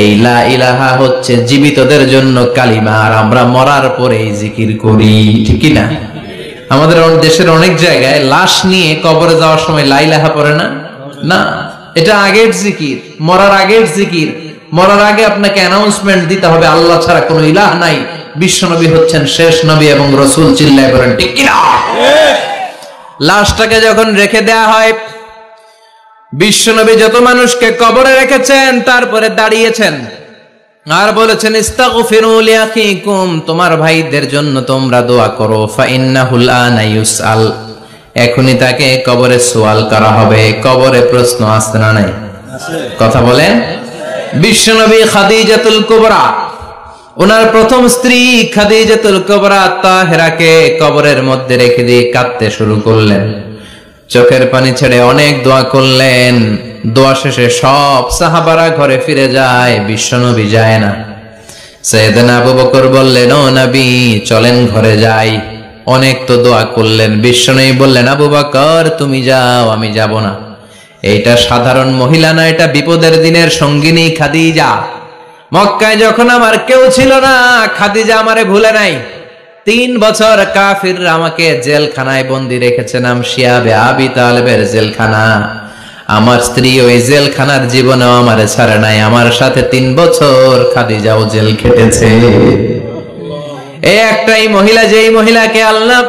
[SPEAKER 1] এই লা ইলাহা হচ্ছে জীবিতদের জন্য কালিমা, আর আমরা মরার পরে জিকির করি, ঠিক কি না? আমাদের দেশের অনেক জায়গায় লাশ নিয়ে কবরে যাওয়ার সময় লা ইলাহা পড়ে না। না, এটা আগের জিকির, মরার আগের জিকির। মরার আগে আপনাকে অ্যানাউন্সমেন্ট দিতে হবে আল্লাহ ছাড়া কোনো ইলাহ নাই, বিশ্বনবী হচ্ছেন শেষ নবী এবং রাসূল। চিল্লায় বলেন ঠিক কি না? লাশটাকে যখন রেখে দেয়া হয়, বিশ্বনবী যত মানুষকে কবরে রেখেছেন তারপরে দাঁড়িয়েছেন আর বলেছেন ইস্তাগফিরু লিআখিকুম, তোমার ভাইদের জন্য তোমরা দোয়া করো। ফাইন্নাহুল আনা ইউসআল, এখনি তাকে কবরে সওয়াল করা হবে। কবরে প্রশ্ন আসছে না নাই? কথা বলেন। বিশ্বনবী খাদিজাতুল কুবরা, ওনার প্রথম স্ত্রী খাদিজাতুল কুবরা তাহেরাকে কবরের মধ্যে রেখে দিয়ে কাঁদতে শুরু করলেন। চোখের পানি ছেড়ে অনেক দোয়া করলেন। দোয়া শেষে সব সাহাবারা ঘরে ফিরে যায়, বিশ্বনবী যায় না। সাইয়েদনা আবু বকর বললেন ও নবী চলেন ঘরে যাই। অনেক তো দোয়া করলেন, বিশ্বনবী বললেন আবু বকর তুমি যাও, আমি যাব না। এইটা সাধারণ মহিলা না, এটা বিপদের দিনের সঙ্গিনী খাদিজা। মক্কায় যখন আমার কেউ ছিল না, খাদিজা আমারে ভুলে নাই। 3 বছর কাফিররা আমাকে জেলখানায় বন্দী রেখেছে, নাম শিয়াবে আবি তালেবের জেলখানা। আমার স্ত্রী ওই জেলখানার জীবনেও আমারে ছাড়ে নাই। আমার সাথে 3 বছর খাদিজাও জেল খেটেছে। এই একটাই মহিলা, যেই মহিলাকে আল্লাহ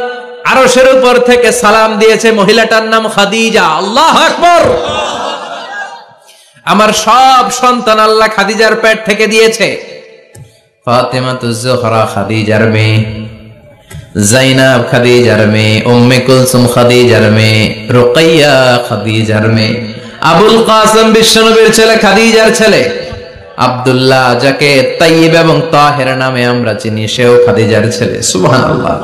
[SPEAKER 1] আরশের উপর থেকে সালাম দিয়েছে, মহিলাটার নাম খাদিজা। আল্লাহু আকবার। আমার সব সন্তান আল্লাহ খাদিজার পেট থেকে দিয়েছে। ফাতেমাতুজ জোহরা খাদিজার মেয়ে, জাইনাব খাদিজার মেয়ে, উম্মে কুলসুম খাদিজার মেয়ে, রুকাইয়া খাদিজার মেয়ে, আবুল কাসেম বিশ্বনবীর ছেলে খাদিজার ছেলে, আব্দুল্লাহ যাকে তাইয়্যিব এবং তাহের নামে আমরা চিনি, সেও খাদিজার ছেলে। সুবহানাল্লাহ।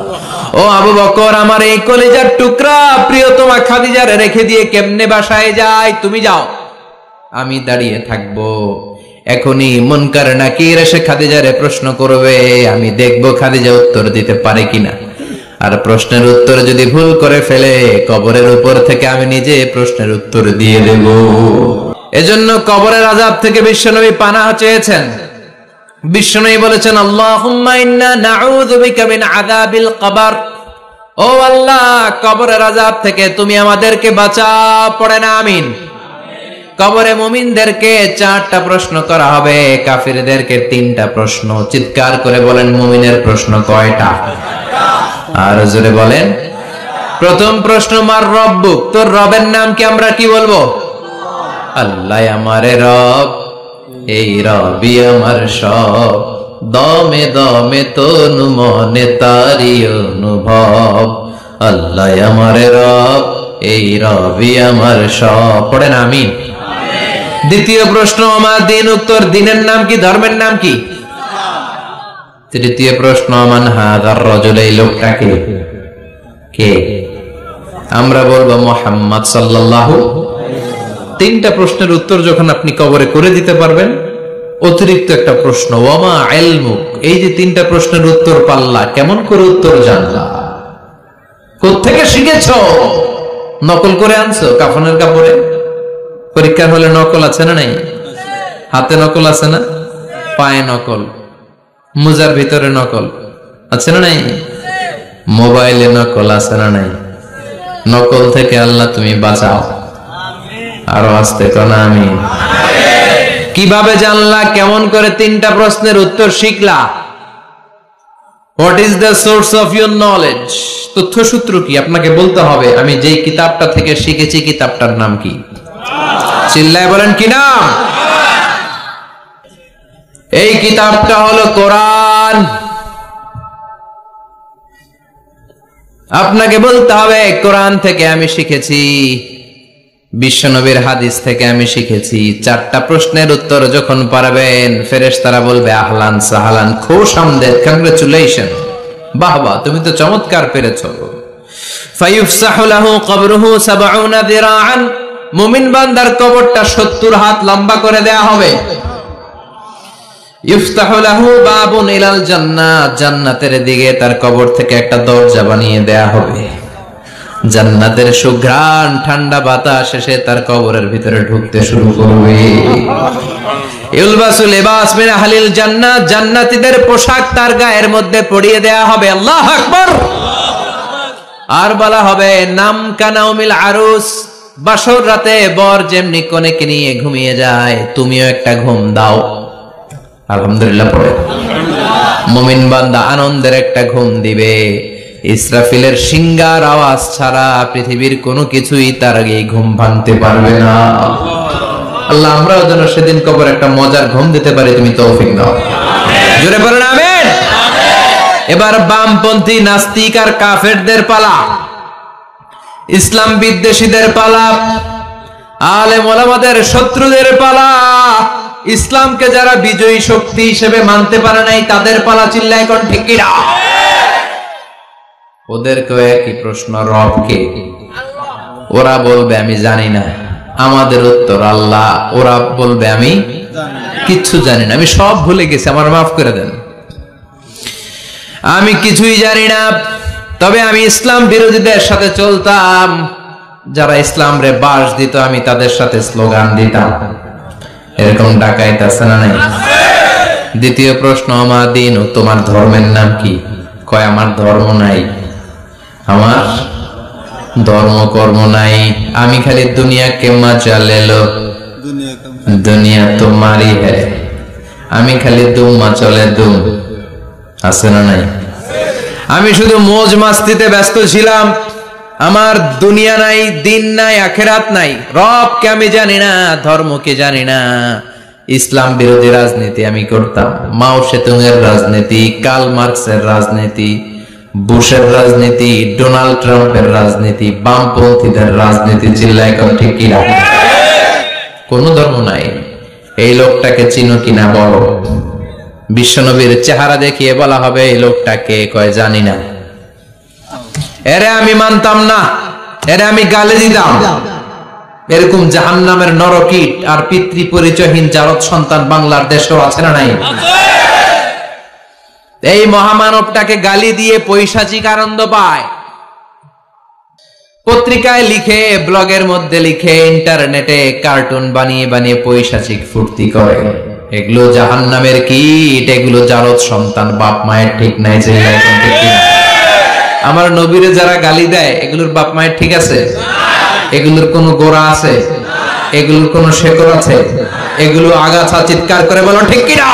[SPEAKER 1] ও আবু বকর, আমার এই কলিজার টুকরা প্রিয়তমা খাদিজার রেখে দিয়ে কেমনে বাসায় যায়? তুমি যাও, আমি দাঁড়িয়ে থাকবো। এখনই মুনকার নাকির এসে খাদিজারে প্রশ্ন করবে, আমি দেখবো খাদিজা উত্তর দিতে পারে কিনা। আর প্রশ্নের উত্তর যদি ভুল করে ফেলে, কবরের উপর থেকে আমি নিজে প্রশ্নের উত্তর দিয়ে দেব। এজন্য কবরের আযাব থেকে বিশ্বনবী পানাহ চেয়েছেন। বিশ্বনবী বলেছেন আল্লাহুম্মা ইন্না নাউযু বিকা মিন আযাবিল কবর। ও আল্লাহ, কবরের আযাব থেকে তুমি আমাদেরকে বাঁচাও। পড়ে না আমিন। কবরে মুমিনদেরকে 4টা প্রশ্ন করা হবে, কাফিরদেরকে 3টা প্রশ্ন। চিৎকার করে বলেন মুমিনের প্রশ্ন কয়টা? আর জোরে বলেন। প্রথম প্রশ্ন মার রব্বুক, তোর রবের নাম কি? আমরা কি বলবো? আল্লাহ আমারে রব, এই রবি আমার সব, দমে দমে তনু মনে তারি অনুভব। আল্লাহ আমারে রব, এই রবি আমার সব। পড়েন আমিন। দ্বিতীয় প্রশ্ন আমার দিন, উত্তর দিনের নাম কি? ধর্মের নাম কি? তৃতীয় প্রশ্ন মান হাযার রাজুল, এই লোকটাকে কে? আমরা বলবো মুহাম্মদ সাল্লাল্লাহু। 3টা প্রশ্নের উত্তর যখন আপনি কবরে করে দিতে পারবেন, অতিরিক্ত একটা প্রশ্ন ওয়ামা ইলমুক, এই যে 3টা প্রশ্নের উত্তর পাল্লা, কেমন করে উত্তর জানলা? কোত্থেকে শিখেছো? নকল করে আনছো কাফনের কাপড়ে? পরীক্ষার হলে নকল আছে না নাই? হাতে নকল আছে না? পায়ে নকল, মুজার ভিতরে নকল আছে না নাই? মোবাইলে নকল আছে না নাই? নকল থেকে আল্লাহ তুমি বাঁচাও। আরো আসতে কোনা আমি। কিভাবে জানলা? কেমন করে? 3টা প্রশ্নের উত্তর শিখলা। What is the source of your knowledge? তথ্যসূত্র কি? আপনাকে বলতে হবে আমি যেই কিতাবটা থেকে শিখেছি কিতাবটার নাম কি? চিল্লায় বলেন কি নাম? এই কিতাবটা হলো কোরআন। আপনাকে বলতে হবে কোরআন থেকে আমি শিখেছি, বিশ্বনবীর হাদিস থেকে আমি শিখেছি। 4টা প্রশ্নের উত্তর যখন পারবেন, ফেরেশতারা বলবে আহলান সাহলান, খুশ আমদেদ, কংগ্রাচুলেশন, বাহ বাহ, তুমি তো চমৎকার পেরেছো। ফায়ুফসাহু লাহু কবরুহু 70 যিরাআন, মুমিন বান্দার কবরটা 70 হাত লম্বা করে দেয়া হবে। ইফতাহু লাহু বাবুন ইলাল জান্নাহ, জান্নাতের দিকে তার কবর থেকে একটা দরজা বানিয়ে দেয়া হবে। জান্নাতের সুঘ্রাণ ঠান্ডা বাতাস এসে তার কবরের ভিতরে ঢুকতে শুরু করবে। ইলবাসু লিবাস মিন আহলিল জান্নাহ, জান্নাতীদের পোশাক তার গায়ের মধ্যে পরিয়ে দেয়া হবে। আল্লাহু আকবার। আর বলা হবে নাম কানাউমিল আরুস, বাসর রাতে বর যেমনি কনেকে নিয়ে ঘুমিয়ে যায়, তুমিও একটা ঘুম দাও। আলহামদুলিল্লাহ পড়ে মুমিন বান্দা আনন্দের একটা ঘুম দিবে। ইসরাফিলের সিংগার আওয়াজ ছাড়া পৃথিবীর কোনো কিছুই তার আগে ঘুম ভাঙতে পারবে না। আল্লাহ আমরাও যেন সেদিন কবর একটা মজার ঘুম দিতে পারি, তুমি তৌফিক দাও। জোরে বলেন আমিন। এবার বামপন্থী নাস্তিক আর কাফেরদের পালা, ইসলাম বিদ্বেষীদের পালা, আলেম ওলামাদের শত্রুদের পালা, ইসলামকে যারা বিজয়ী শক্তি হিসেবে মানতে পারে নাই তাদের পালা। চিল্লায় কোন ঠিক কিনা? ওদেরকেও একই প্রশ্ন, রব কে? ওরা বলবে আমি জানি না। আমাদের উত্তর আল্লাহ। ওরা বলবে আমি কিচ্ছু জানি না, আমি সব ভুলে গেছি, আমার মাফ করে দেন, আমি কিছুই জানি না। তবে আমি ইসলাম বিরোধীদের সাথে চলতাম, যারা ইসলাম রে বাস দিত আমি তাদের সাথে স্লোগান দিতাম। এরকম ডাকাইত আছে না নাই? দ্বিতীয় প্রশ্ন, আমার দিন ও তোমার ধর্মের নাম কি? কয় আমার ধর্ম নাই, আমার ধর্ম কর্ম নাই, আমি খালি দুনিয়া কে মজা লেলো, দুনিয়া তোমারই है, আমি খালি দুম্মা চলে দুম। আছে না নাই? আমি শুধু মौज মাস্তিতে ব্যস্ত ছিলাম, আমার দুনিয়া নাই, দিন নাই, আখিরাত নাই, রবকে আমি জানি না, ধর্মকে জানি না। ইসলাম বিরোধী রাজনীতি আমি করতাম, মাও সেতুং এর রাজনীতি, কার্ল মার্কসের রাজনীতি, বুশের রাজনীতি, ডোনাল্ড ট্রাম্পের রাজনীতি, বামপন্থীদের রাজনীতি। চিল্লায় কোন ঠিক কিনা? কোন ধর্ম নাই। এই লোকটাকে চিনো কিনা বলো। বিশ্বনবীর চেহারা দেখিয়ে বলা হবে এই লোকটাকে, কয় জানি না। এরে আমি মানতাম না, এরে আমি গালি দিতাম। এরকম জাহান্নামের নরকীট আর পিতৃ পরিচয়হীন জারদ সন্তান বাংলার দেশেও আছে না নাই? এই মহামানবটাকে গালি দিয়ে পৈশাচিক আনন্দ পায়। পত্রিকায় লিখে, ব্লগের মধ্যে লিখে, ইন্টারনেটে কার্টুন বানিয়ে বানিয়ে পৈশাচিক ফুর্তি করে। এগুলো জাহান্নামের কীট, এগুলো জারদ সন্তান, বাপ মায়ের ঠিক নাই। আমার নবীরে যারা গালি দেয় এগুলোর বাপ মায়ের ঠিক আছে? এগুলোর কোনো গোড়া আছে? এগুলোর কোনো শেকড় আছে? এগুলো আগাছা চিৎকার করে বলো ঠিক কিনা?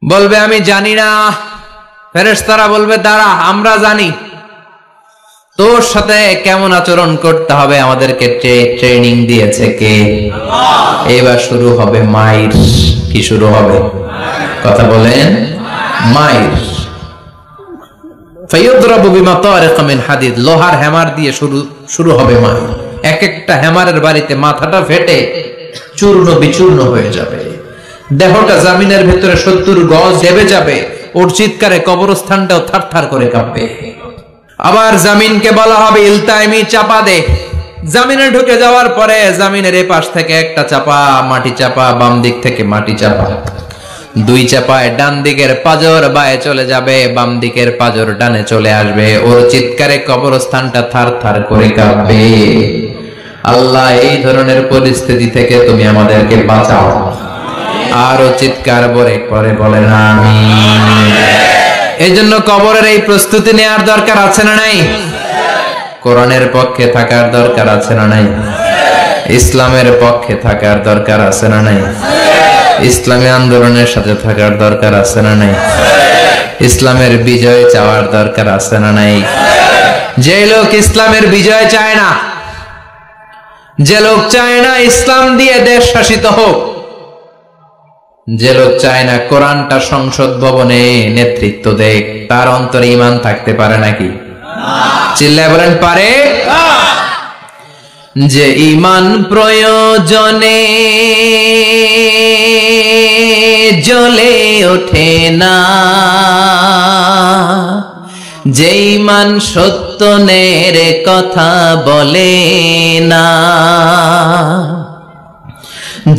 [SPEAKER 1] বলবে আমি জানি না। ফেরেশতারা বলবে দাঁড়া, আমরা জানি। তোর সাথে কেমন আচরণ করতে হবে আমাদেরকে ট্রেনিং দিয়েছে কে? এবার শুরু হবে মাইর। কি শুরু হবে? কথা বলেন, মাইর। ফায়ুদরাবু বিমাতারিক মিন হাদিদ, লোহার হ্যামার দিয়ে শুরু হবে মাইর। এক একটা হ্যামারের বাড়িতে মাথাটা ফেটে চূর্ণ বিচূর্ণ হয়ে যাবে, দেহটা জমিনের ভেতরে 70 গজ দেবে যাবে, ওর চিৎকারে কবরস্থানটাও থারথার করে কাঁপবে। আবার জামিনকে বলা হবে ইলতাইমি, চাপা দে। জামিনে ঢুকে যাওয়ার পরে জামিনের এই পাশ থেকে একটা চাপা, মাটি চাপা, বাম দিক থেকে মাটি চাপা, 2 চাপায় ডান দিকের পাজর বায়ে চলে যাবে, বাম দিকের পাজর ডানে চলে আসবে। ওর চিৎকারে কবরস্থানটা থারথার করে কাঁপবে। আল্লাহ এই ধরনের পরিস্থিতি থেকে তুমি আমাদেরকে বাঁচাও। আরো চিৎকার করে বলেন আমিন। এই জন্য কবরের এই প্রস্তুতি নেওয়ার দরকার আছে না নাই? কোরআনের পক্ষে থাকার দরকার আছে না নাই? ইসলামের পক্ষে থাকার দরকার আছে না নাই? ইসলামী আন্দোলনের সাথে থাকার দরকার আছে না নাই? ইসলামের বিজয় চাওয়ার দরকার আছে না নাই? যে লোক ইসলামের বিজয় চায় না, যে লোক চায় না ইসলাম দিয়ে দেশ শাসিত হোক, যে লোক চায় না কোরআনটা সংসদ ভবনে নেতৃত্ব দেখ, তার অন্তরে ঈমান থাকতে পারে নাকি? চিল্লায় বলেন পারে? যে ঈমান প্রয়োজনে জ্বলে ওঠে না, যে ঈমান সত্যের কথা বলে না,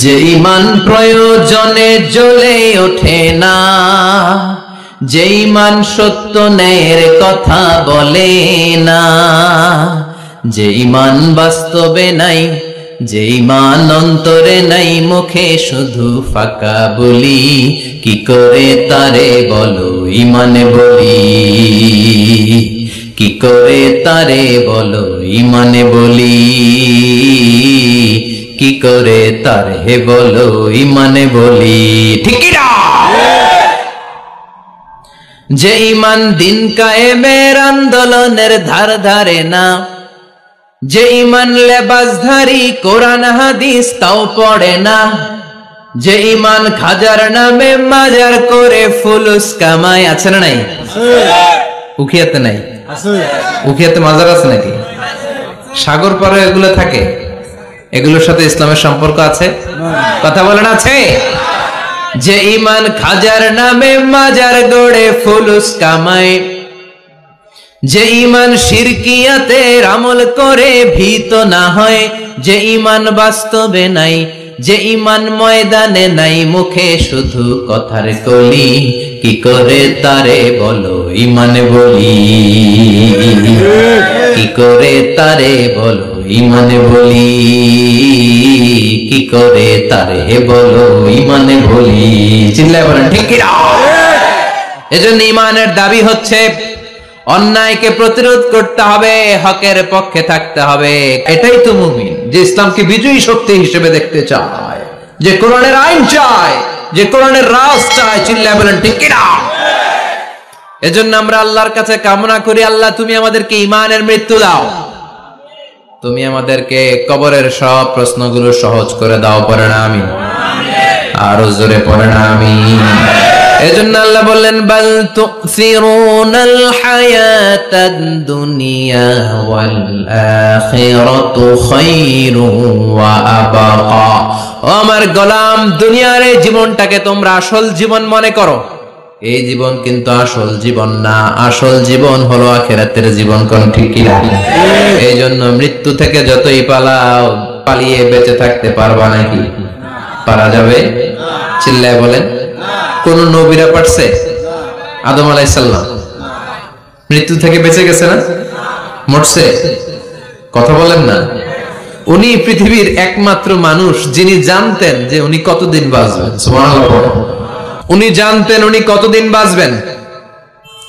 [SPEAKER 1] যে ঈমান প্রয়োজনে জ্বলে ওঠে না, যে ঈমান সত্যের কথা বলে না, যে ঈমান বাস্তবে নাই, যে ঈমান অন্তরে নাই, মুখে শুধু ফাঁকা বলি, কি করে তারে বলো ঈমানে বলি, কি করে তারে বলো ঈমানে বলি, কি করে তারে বলো ঈমানে বলি। ঠিক না? যে ঈমান দিন কায়েমের আন্দোলনের ধার ধারে না, যে ঈমান লেবাসধারী কোরআন হাদিস তাও পড়ে না, যে ঈমান খাজার নামে মাজার করে ফুলুস কামায়, আছে না নাই? উখিয়াতে নাই? উখিয়াতে মাজার আছে নাকি? সাগর পারে এগুলো থাকে? এগুলোর সাথে ইসলামের সম্পর্ক আছে? কথা বলেন আছে? যে ঈমান খাজার নামে মাজার গড়ে ফুলুস কামায়, যে ঈমান শিরকিয়াতের আমল করে ভীত না হয়, যে ঈমান বাস্তবে নাই, যে ঈমান ময়দানে নাই, মুখে শুধু কথার কলি, কি করে তারে বলো ঈমানে বলি, কি করে তারে বলো ঈমানে বলি, কি করে তারে বলো ঈমানে বলি। চিল্লায় বলেন ঠিক কি না? এজন্য ঈমানের দাবি হচ্ছে অন্যায়কে প্রতিরোধ করতে হবে, হকের পক্ষে থাকতে হবে। এটাই তো মুমিন, যে ইসলামকে বিজয়ী শক্তি হিসেবে দেখতে চায়, যে কোরআনের আইন চায়, যে কোরআনের রাজ চায়। চিল্লায় বলেন ঠিক কি না? এজন্য আমরা আল্লাহর কাছে কামনা করি, আল্লাহ তুমি আমাদেরকে ঈমানের মৃত্যু দাও, তুমি আমাদেরকে কবরের সব প্রশ্নগুলো সহজ করে দাও। পড়ে না আমিন? আরো জোরে পড়ে না আমিন? এজন্য আল্লাহ বললেন বাল তুসিরুনাল হায়াতাদ দুনিয়া ওয়াল আখিরাতু খায়রু ওয়া আবকা। ও আমার গোলাম, দুনিয়ার এই জীবনটাকে তোমরা আসল জীবন মনে করো, এই জীবন কিন্তু আসল জীবন না, আসল জীবন হলো আখিরাতের জীবন। কোন ঠিক কি না? এই জন্য মৃত্যু থেকে যতই পালাও, পালিয়ে বেঁচে থাকতে পারবা নাকি? পারা যাবে? চিল্লায় বলেন। কোন নবীরা পারছে? আদম আলাইহিস সালাম মৃত্যু থেকে বেঁচে গেছে না? মরছে? কথা বলেন না। উনি পৃথিবীর একমাত্র মানুষ যিনি জানতেন যে উনি কতদিন বাঁচবেন। সুবহানাল্লাহ। উনি জানতেন উনি কতদিন বাঁচবেন।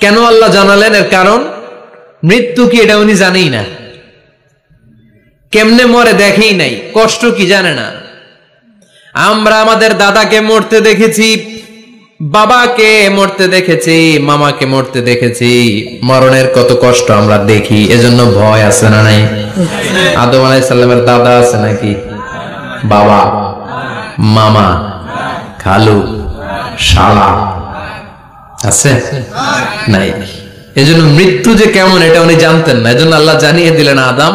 [SPEAKER 1] কেন আল্লাহ জানালেন? এর কারণ মৃত্যু কি এটা উনি জানেই না, কেমনে মরে দেখেই নাই, কষ্ট কি জানে না। আমরা আমাদের দাদাকে মরতে দেখেছি, বাবাকে মরতে দেখেছি, মামাকে মরতে দেখেছি, মরণের কত কষ্ট আমরা দেখি, এজন্য ভয় আছে না নাই? আদম আলাইহিস সালামের দাদা আছে নাকি? বাবা, মামা, খালু, শালা আছে নাই? এজন্য মৃত্যু যে কেমন এটা উনি জানতেন না। এজন্য আল্লাহ জানিয়ে দিলেন, আদম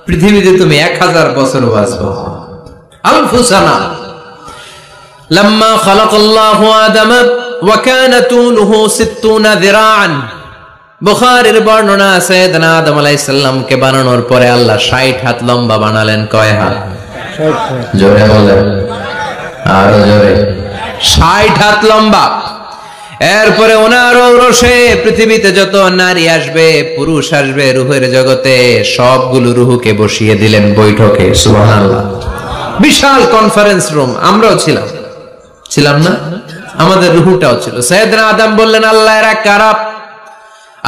[SPEAKER 1] পৃথিবীতে তুমি 1000 বছর বাঁচবে। আলফুসানা লাম্মা খালাকাল্লাহু আদামা ওয়া কানা তুলুহু 60 যিরাআন। বুখারীর বর্ণনা আছে, আদম আলাইহিস সালামকে বানানোর পরে আল্লাহ 60 হাত লম্বা বানালেন। কয় হাত? 60 হাত। জোরে বলেন, আরো জোরে। 60 হাত লম্বা। এরপরে ওনার ঔরসে পৃথিবীতে যত নারী আসবে, পুরুষ আসবে রূহের জগতে, সবগুলো রূহকে বসিয়ে দিলেন বৈঠকে। সুবহানাল্লাহ। বিশাল কনফারেন্স রুম, আমরাও ছিলাম না? আমাদের রূহটাও ছিল। সাইয়েদনা আদম বললেন, আল্লাহ এরা কারা?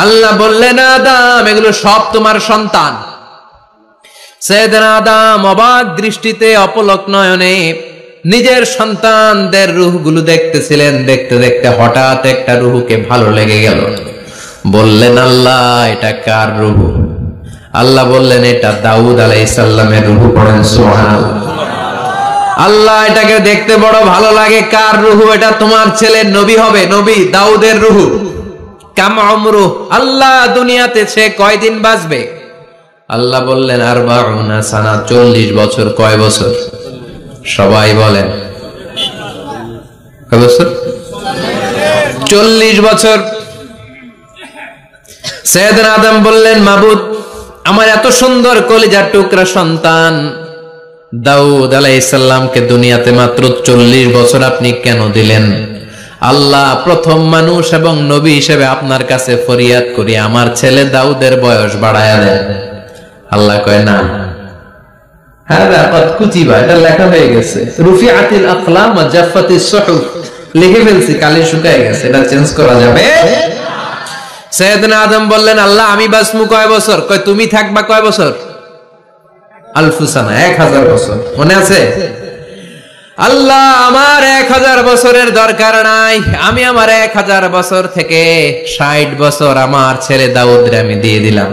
[SPEAKER 1] আল্লাহ বললেন, আদম এগুলো সব তোমার সন্তান। সাইয়েদনা আদম অবাক দৃষ্টিতে অপলক নয়নে নিজের সন্তানদের রূহগুলো দেখতেছিলেন। দেখতে দেখতে হঠাৎ একটা রূহকে ভালো লেগে গেল। বললেন, আল্লাহ এটা কার রূহ? আল্লাহ বললেন, এটা দাউদ আলাইহিস সালামের রূহ। পড়েন সুবহানাল্লাহ। আল্লাহ এটাকে দেখতে বড় ভালো লাগে, কার রূহ? এটা তোমার ছেলে নবী হবে, নবী দাউদের রূহ। কাম উমরু, আল্লাহ দুনিয়াতে সে কয়দিন বাঁচবে? আল্লাহ বললেন, 40 সানা, 40 বছর। কয় বছর? সবাই বলেন কয় বছর? 40 বছর। সাইয়েদনা আদম বললেন, মাবুদ আমার এত সুন্দর কলিজার টুকরা সন্তান দাউদ আলাইহিস সালামকে দুনিয়াতে মাত্র 40 বছর আপনি কেন দিলেন? আল্লাহ প্রথম মানুষ এবং নবী হিসেবে আপনার কাছে ফরিয়াদ করি, আমার ছেলে দাউদের বয়স বাড়ায়া দেন। আল্লাহ কয়, না, হাদা কদ কুতিবা, এটা লেখা হয়ে গেছে। রুফিআতিল আকলাম ওয়া জাফাতিস সুহুফ, লিখে ফেলছি, কালি শুকায় গেছে, এটা চেঞ্জ করা যাবে? সাইয়েদনা আদম বললেন, আল্লাহ আমি বাঁচমু কয় বছর? কয় তুমি থাকবা কয় বছর? আলফুসানা, 1000 বছর। মনে আছে? আল্লাহ আমার 1000 বছরের দরকার নাই, আমি আমার 1000 বছর থেকে 60 বছর আমার ছেলে দাউদরে আমি দিয়ে দিলাম।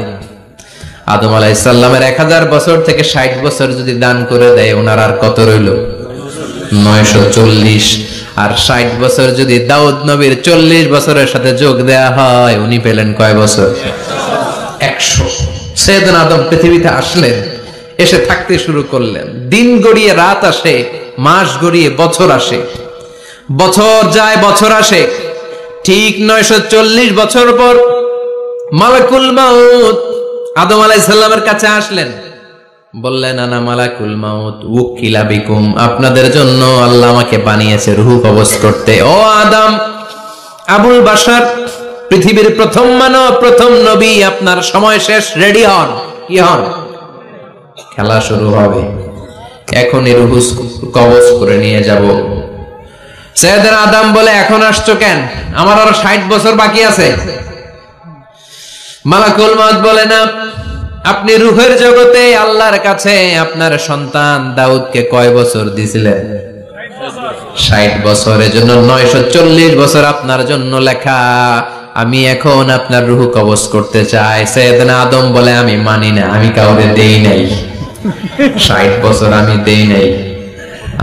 [SPEAKER 1] আদম আলাইহিস সালামের 1000 বছর থেকে 60 বছর যদি দান করে দেয়, ওনার আর কত রইল? 940। আর 60 বছর যদি দাউদ নবীর 40 বছরের সাথে যোগ দেয়া হয়, উনি পেলেন কয় বছর? 100। সাইয়েদনা আদম পৃথিবীতে আসলেন, এসে থাকতে শুরু করলেন। দিন গড়িয়ে রাত আসে, মাস গড়িয়ে বছর আসে, বছর যায় বছর আসে। ঠিক 940 বছর পর মালাকুল মাউত আদম আলাইহিস সালামের কাছে আসলেন। বললেন, আনা মালাকুল মাউত উকিলা বিকুম, আপনাদের জন্য আল্লাহ আমাকে বানিয়েছে রূহ কবজ করতে। ও আদম, আবুল বাশার, পৃথিবীর প্রথম মানব, প্রথম নবী, আপনার সময় শেষ, রেডি হন। কি হন? খেলা শুরু হবে, এখনই রূহ কবজ করে নিয়ে যাব। সাইয়েদনা আদম বলে, এখন আসছো কেন? আমার আরো 60 বছর বাকি আছে। মালাকুল মাউত বলে, না, আপনি রূহের জগতে আল্লাহর কাছে আপনার সন্তান দাউদকে কয় বছর দিয়েছিলেন? 60 বছর। এজন্য 940 বছর আপনার জন্য লেখা। আমি এখন আপনার রূহ কবজ করতে চাই। সাইয়েদনা আদম বলে, আমি মানি না, আমি কাউকে দেই নাই। 60 বছর আমি দেই নাই,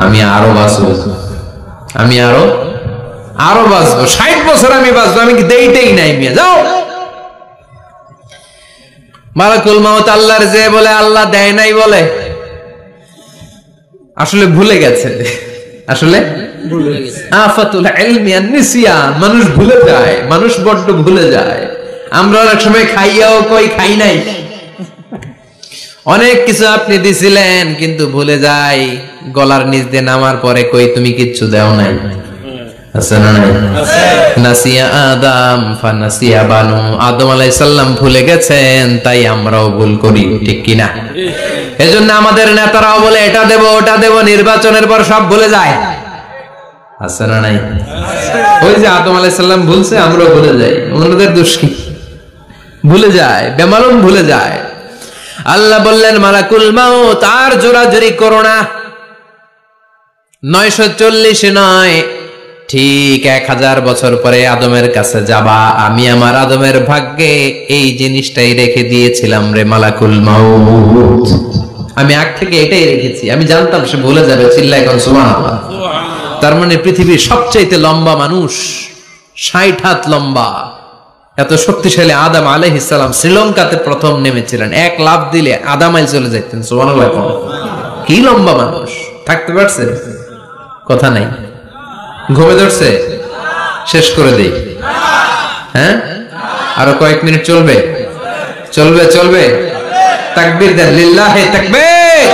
[SPEAKER 1] আমি আরো বাঁচবো, আমি আরো বাঁচবো, 60 বছর আমি বাঁচবো, আমি দেইতেই নাই। মিয়া যাও। মালাকুল মাউত আল্লাহর যে বলে, আল্লাহ দেয় নাই বলে, আসলে ভুলে গেছে। আসলে আফাতুল ইলমি আন-নিসিয়ান, মানুষ ভুলে যায়, মানুষ বড্ড ভুলে যায়। আমরা অনেক সময় খাইয়াও কই খাই নাই। অনেক কিছু আপনি দিছিলেন কিন্তু ভুলে যাই, গলার নিচ দিয়ে নামার পরে কই তুমি কিচ্ছু দেও নাই। আছে না নাই? নাসিয়া আদম ফানাসিয়া বানু, আদম আলাইহিস সালাম ভুলে গেছেন, তাই আমরাও ভুল করি, ঠিক কি না? এজন্য আমাদের নেতারাও বলে এটা দেব ওটা দেব, নির্বাচনের পর সব ভুলে যায়। আছে না নাই? ওই যে আদম আলাইহিস সালাম ভুলছে, আমরাও ভুলে যাই। ওনাদের দোষ কি? ভুলে যায়, বেমালুম ভুলে যায়। আল্লাহ বললেন, মালাকুল মাউত আর জোরাজুরি করো না। 940 নয়, ঠিক 1000 বছর পরে আদমের কাছে যাবা। আমি আমার আদমের ভাগ্যে এই জিনিসটাই রেখে দিয়েছিলাম রে মালাকুল মাউত। আমি আগ থেকে এটাই রেখেছি, আমি জানতাম সে ভুলে যাবে। চিল্লায় কোন সুবহানাল্লাহ। তার মানে পৃথিবীর সবচাইতে লম্বা মানুষ, 60 হাত লম্বা, এত শক্তিশালী আদম আলাইহিস সালাম শ্রীলঙ্কাতে প্রথম নেমেছিলেন। এক লাফ দিলে আধা মাইল চলে যেতেন। সুবহানাল্লাহ। কি লম্বা মানুষ, থাকতে পারছে? কথা নাই, ঘুমে ধরছে? শেষ করে দেই। হ্যাঁ, আরো কয়েক মিনিট চলবে? চলবে, চলবে। তাকবীর দেন, লিল্লাহি তাকবীর।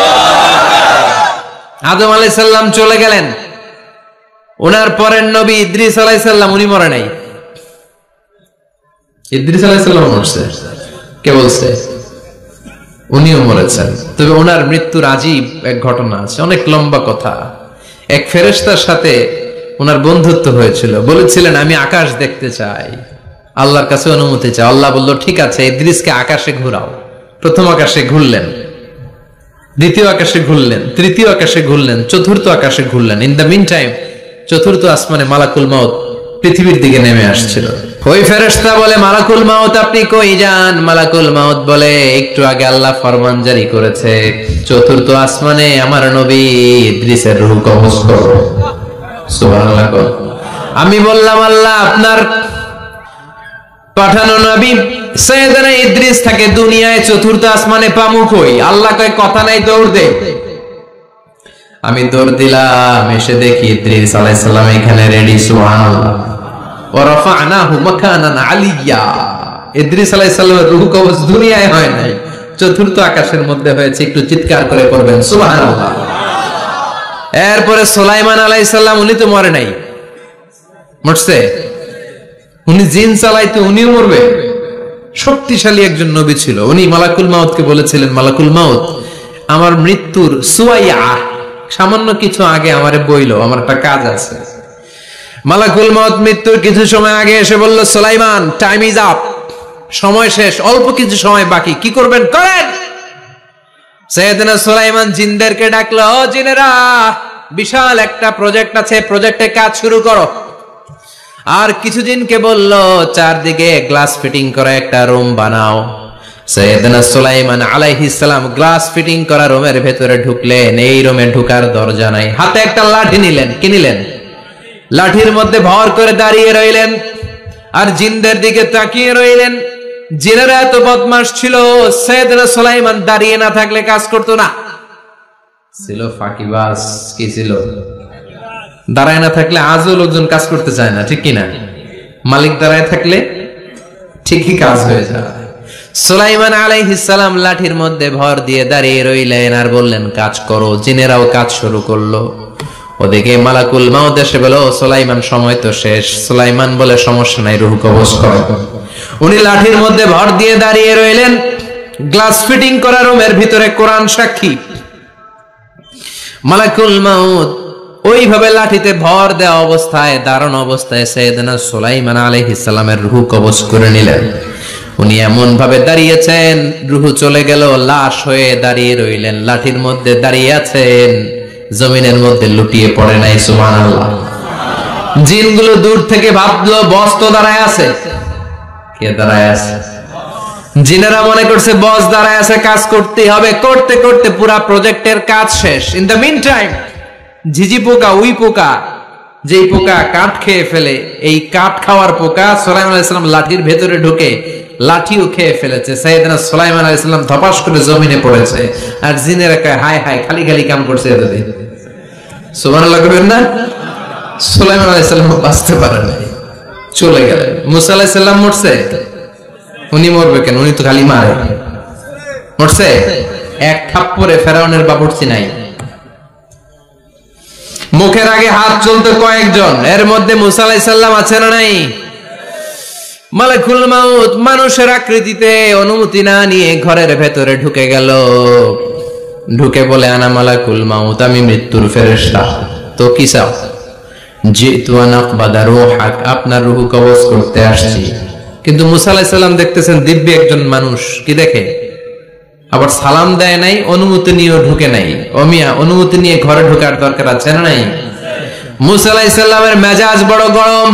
[SPEAKER 1] আদম আলাইহিস সালাম চলে গেলেন। ওনার পরের নবী ইদ্রিস আলাইহিস সালাম, উনি মরে নাই। ইদ্রিস আলাইহিস সালাম মরছে, কে বলছে? উনিও মরেছেন। তবে ওনার মৃত্যুর আজীব এক ঘটনা আছে, অনেক লম্বা কথা। এক ফেরেশতার সাথে ওনার বন্ধুত্ব হয়েছিল, বলেছিলেন আমি আকাশ দেখতে চাই, আল্লাহর কাছে অনুমতি চাই। আল্লাহ বলল ঠিক আছে, ইদ্রিসকে আকাশে ঘুরাও। প্রথম আকাশে ঘুরলেন, দ্বিতীয় আকাশে ঘুরলেন, তৃতীয় আকাশে ঘুরলেন, চতুর্থ আকাশে ঘুরলেন। ইন দ্য মিন টাইম চতুর্থ আসমানে মালাকুল মাউত পৃথিবীর দিকে নেমে আসছিল। ওই ফেরেশতা বলে মালাকুল মাউত আপনি কই যান? মালাকুল মাউত বলে একটু আগে আল্লাহ ফরমান জারি করেছে, চতুর্থ আসমানে আমার নবী ইদ্রিসের রূহ কবজ করো। সুবহানাল্লাহ। আমি বললাম আল্লাহ আপনার পাঠানো নবী সৈয়দনা ইদ্রিস থাকে দুনিয়ায়, চতুর্থ আসমানে পামু কই? আল্লাহ কয় কথা নাই, দৌড় দে। আমি দৌড় দিলাম, এসে দেখি ইদ্রিস আলাইহিস সালাম এখানে রেডি। সুবহানাল্লাহ। ওয়া রাফা'নাহু মাকানান আলিয়্যা। ইদ্রিস আলাইহিস সালামের রূহ কবজ দুনিয়ায় হয় নাই, চতুর্থ আকাশের মধ্যে হয়েছে। একটু চিৎকার করে পড়বেন সুবহানাল্লাহ। এরপরে সুলাইমান আলাইহিস সালাম, উনি তো মরে নাই, মরছে? উনি জিন চালাইতে, উনিও মরবে? শক্তিশালী একজন নবী ছিল। উনি মালাকুল মাউতকে বলেছিলেন মালাকুল মাউত আমার মৃত্যুর সুয়াইয়া সামান্য কিছু আগে আমারে বইলো, আমার একটা কাজ আছে। মালাকুল মাউত মৃত্যুর কিছু সময় আগে এসে বলল সুলাইমান টাইম ইজ আপ, সময় শেষ, অল্প কিছু সময় বাকি, কি করবেন করেন। সাইয়েদনা সুলাইমান জিনদেরকে ডাকলো, ও জিনেরা, বিশাল একটা প্রজেক্ট আছে, প্রজেক্টে কাজ শুরু করো। আর কিছু জিনকে বলল চারদিকে গ্লাস ফিটিং করা একটা রুম বানাও। সাইয়েদনা সুলাইমান আলাইহিস সালাম গ্লাস ফিটিং করা রুমের ভেতরে ঢুকলেন। এই রুমে ঢুকার দরজা নাই, হাতে একটা লাঠি নিলেন। কি নিলেন? লাঠির মধ্যে ভর করে দাঁড়িয়ে রইলেন আর জিনদের দিকে তাকিয়ে রইলেন। জিনেরা এত বদমাশ ছিল, সাইয়েদনা সুলাইমান দাঁড়িয়ে না থাকলে কাজ করতো না, ছিল ফাঁকিবাজ। কি ছিল? দাঁড়ায় না থাকলে আজও লোকজন কাজ করতে চায় না, ঠিক কিনা? মালিক দাঁড়ায় থাকলে ঠিকই কাজ হয়ে যায়। সুলাইমান আলাইহিস সালাম লাঠির মধ্যে ভর দিয়ে দাঁড়িয়ে রইলেন আর বললেন কাজ করো। জিনেরাও কাজ শুরু করলো। ওদিকে মালাকুল মাউত এসে বলে, ও সুলাইমান সময় তো শেষ। সুলাইমান বলে সমস্যা নাই, রূহ কবজ করো। উনি লাঠির মধ্যে ভর দিয়ে দাঁড়িয়ে রইলেন। গ্লাস ফিটিং করা রুমের ভিতরে কোরআন সাক্ষী। মালাকুল মাউত ওইভাবে লাঠিতে ভর দেওয়া অবস্থায়, দাঁড়ানো অবস্থায় সাইয়েদনা সুলাইমান আলাইহিস সালামের রূহ কবজ করে নিলেন। উনি এমন ভাবে দাঁড়িয়েছেন, রূহ চলে গেল, লাশ হয়ে দাঁড়িয়ে রইলেন। লাঠির মধ্যে দাঁড়িয়ে আছেন, জমিনের মধ্যে লুটিয়ে পড়ে নাই। সুবহানাল্লাহ। জিনগুলো দূর থেকে ভাবলো বস তো দাঁড়ায় আছে। কে দাঁড়ায় আছে? জিনেরা মনে করছে বস দাঁড়ায় আছে, কাজ করতে হবে। করতে করতে পুরা প্রজেক্টের কাজ শেষ। ইন দ্য মিন টাইম ঝিঝি পোকা, উই পোকা, যেই পোকা কাঠ খেয়ে ফেলে, এই কাঠ খাওয়ার পোকা সুলাইমান আলাইহিস সালাম লাঠির ভেতরে ঢুকে লাঠিও খেয়ে ফেলেছে। সাইয়েদনা সুলাইমান আলাইহিস সালাম ধপাস করে জমিনে পড়েছে। আর জিনেরা কয় হায় হায়, খালি খালি কাম করছে এতদিন। সুবহানাল্লাহ করবেন না? সুলাইমান আলাইহিস সালাম বাঁচতে পারে নাই, চলে গেলেন। মুসা আলাইহিস সালাম মরছে? উনি মরবে কেন? উনি তো খালি মারে। মরছে? এক থাপ্পড়ে ফেরাউনের বাবুর্চি নাই। মুখের আগে হাত চলতে কয়েকজন, এর মধ্যে মুসা আলাইহিস সালাম আছে না নাই? মালাকুল মাউত মানুষের আকৃতিতে অনুমতি না নিয়ে ঘরের ভেতরে ঢুকে গেল। ঢুকে বলে আনা মালাকুল মাউত, আমি মৃত্যুর ফেরেশতা। তো কি চাও? জিতু আন আকবাদা রূহাক, আপনার রূহ কবজ করতে আসছি। কিন্তু মুসা আলাইহিস সালাম দেখতেছেন দিব্য একজন মানুষ, কি দেখে? আবার সালাম দেয় নাই, অনুমতি নিয়েও ঢুকে নাই। অমিয়া অনুমতি নিয়ে ঘরে ঢোকার দরকার আছে না নাই? মুসা আলাইহিস সালামের মেজাজ বড় গরম।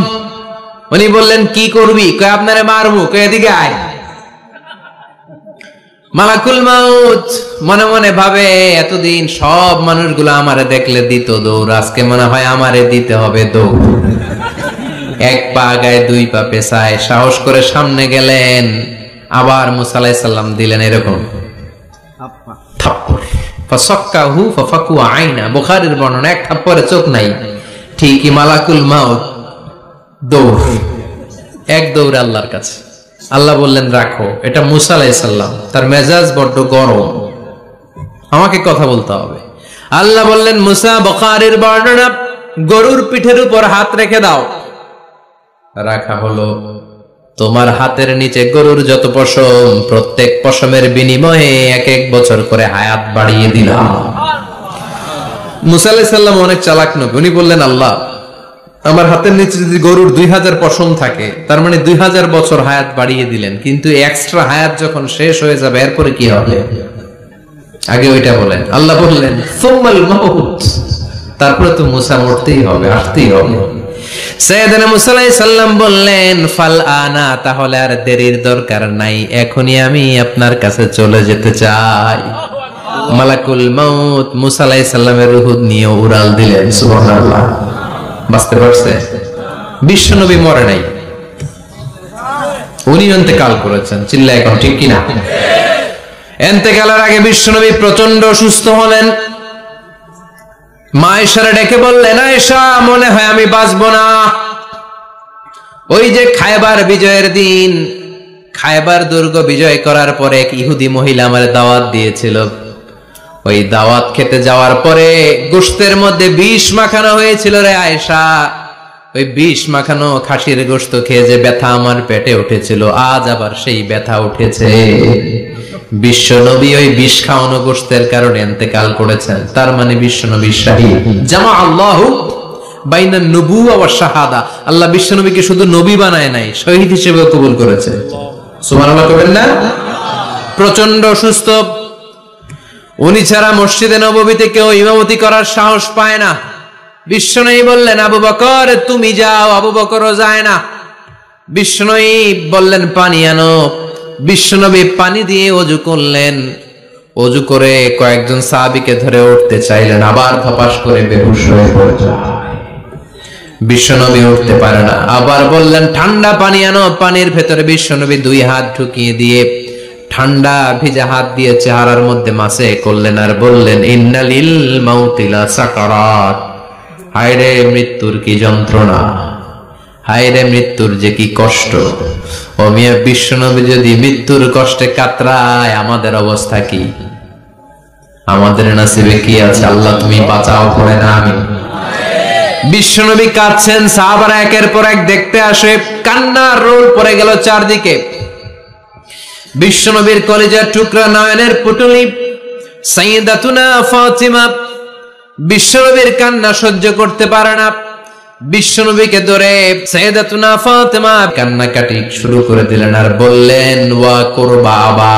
[SPEAKER 1] উনি বললেন কি করবি? কয় আপনারে মারবো। কয় এদিকে আয়। মালাকুল মাউত মনে মনে ভাবে এতদিন সব মানুষগুলো আমারে দেখলে দিত দৌড়, আজকে মনে হয় আমারে দিতে হবে দৌড়। এক পা গায়ে দুই পা পেছায় সাহস করে সামনে গেলেন। আবার মুসা আলাইহিস সালাম দিলেন এরকম থাপ্পড়। ফাসাক্কাহু ফাফাকু আইনা, বুখারীর বর্ণনা, এক থাপ্পড়ে চোখ নাই। ঠিকই মালাকুল মাউত দৌড়, এক দৌড়ে আল্লাহর কাছে। আল্লাহ বললেন রাখো, এটা মুসা আলাইহিস সালাম, তার মেজাজ বড্ড গরম, আমাকে কথা বলতে হবে। আল্লাহ বললেন মুসা, বুখারীর বর্ণনা, গরুর পিঠের উপর হাত রেখে দাও। রাখা হলো। তোমার হাতের নিচে গরুর যত পশম, প্রত্যেক পশমের বিনিময়ে 1 বছর করে হায়াত বাড়িয়ে দিলাম। মুসা আলাইহিস সালাম অনেক চালাক নবী, উনি বললেন, আল্লাহ আমার হাতের নিচে যদি গরুর 2000 পশম থাকে, তার মানে 2000 বছর হায়াত বাড়িয়ে দিলেন, কিন্তু এক্সট্রা হায়াত যখন শেষ হয়ে যাবে এরপরে কি হবে? আগে ওইটা বলেন। আল্লাহ বললেন সুম্মাল মাউত, তারপরে তো মুসা মরতেই হবে, আসতেই হবে। সাইয়েদনা মুসা আলাইহিস সালাম বললেন ফাল আনা, তাহলে আর দেরির দরকার নাই, এখনই আমি আপনার কাছে চলে যেতে চাই। মালাকুল মাউত মুসা আলাইহিস সালামের রূহ নিয়ে উড়াল দিলেন। সুবহানাল্লাহ। বুঝতে পারছে? বিশ্বনবী মরে নাই, উনি ইন্তেকাল করেছেন। চিল্লায় এখন ঠিক কিনা? ইন্তেকালের আগে বিশ্বনবী প্রচন্ড অসুস্থ হলেন। মা আয়েশারে ডেকে বললেন, আয়েশা মনে হয় আমি বাঁচবো না। ওই যে খায়বার বিজয়ের দিন, খায়বার দুর্গ বিজয় করার পরে এক ইহুদি মহিলা আমার দাওয়াত দিয়েছিল। ওই দাওয়াত খেতে যাওয়ার পরে গোশতের মধ্যে বিষ মাখানো হয়েছিল রে আয়েশা। ওই বিষ মাখানো খাসির গোশত খেয়ে যে ব্যথা আমার পেটে উঠেছিল, আজ আবার সেই ব্যথা উঠেছে। বিশ্ব নবী ওই বিষ খাওয়ানো গোশতের কারণে ইন্তেকাল করেছেন, তার মানে বিশ্ব নবী শাহীদ। জামা আল্লাহু বাইনা নবুওয়া ওয়া শাহাদা, আল্লাহ বিশ্ব নবীকে শুধু নবী বানায় নাই, শহীদ হিসেবে কবুল করেছে। সুবহানাল্লাহ কইবেন না? প্রচন্ড অসুস্থ, উনি ছাড়া মসজিদে নববীতে কেউ ইমামতি করার সাহস পায় না। বিশ্বনবী বললেন আবু বকর তুমি যাও, আবু বকরও যায় না। বিশ্বনবী বললেন পানি আনো। বিশ্বনবী পানি দিয়ে ওযু করলেন, ওযু করে কয়েকজন সাহাবীকে ধরে উঠতে চাইলেন, আবার ধপাস করে বেহুশ হয়ে পড়ে যায়। বিশ্বনবী উঠতে পারে না, আবার বললেন ঠান্ডা পানি আনো। পানির ভেতরে বিশ্বনবী 2 হাত ঢুকিয়ে দিয়ে ঠান্ডা ভিজা হাত দিয়ে চেহারার মধ্যে মাসে করলেন আর বললেন ইন্নালিল মাউতি লা সাকারাত, হায়রে মৃত্যুর কি যন্ত্রণা, হায়রে মৃত্যুর যে কি কষ্ট। ও মিয়া বিশ্বনবী যদি মৃত্যুর কষ্টে কাতরায়, আমাদের অবস্থা কি? আমাদের নসিবে কি আছে? আল্লাহ তুমি বাঁচাও, পড়ে না আমি। বিশ্বনবী কাঁদছেন, সাহাবারা একের পর এক দেখতে আসে, কান্নার রোল পড়ে গেল চারদিকে। বিশ্বনবীর কলিজার টুকরা নয়নের পুটুলি সাইয়্যিদাতুনা ফাতিমা বিশ্বনবীর কান্না সহ্য করতে পারে না। বিশ্বনবীকে ধরে সাইয়্যিদাতুনা ফাতিমা কান্নাকাটি শুরু করে দিলেন আর বললেন ওয়া কুরবাবা,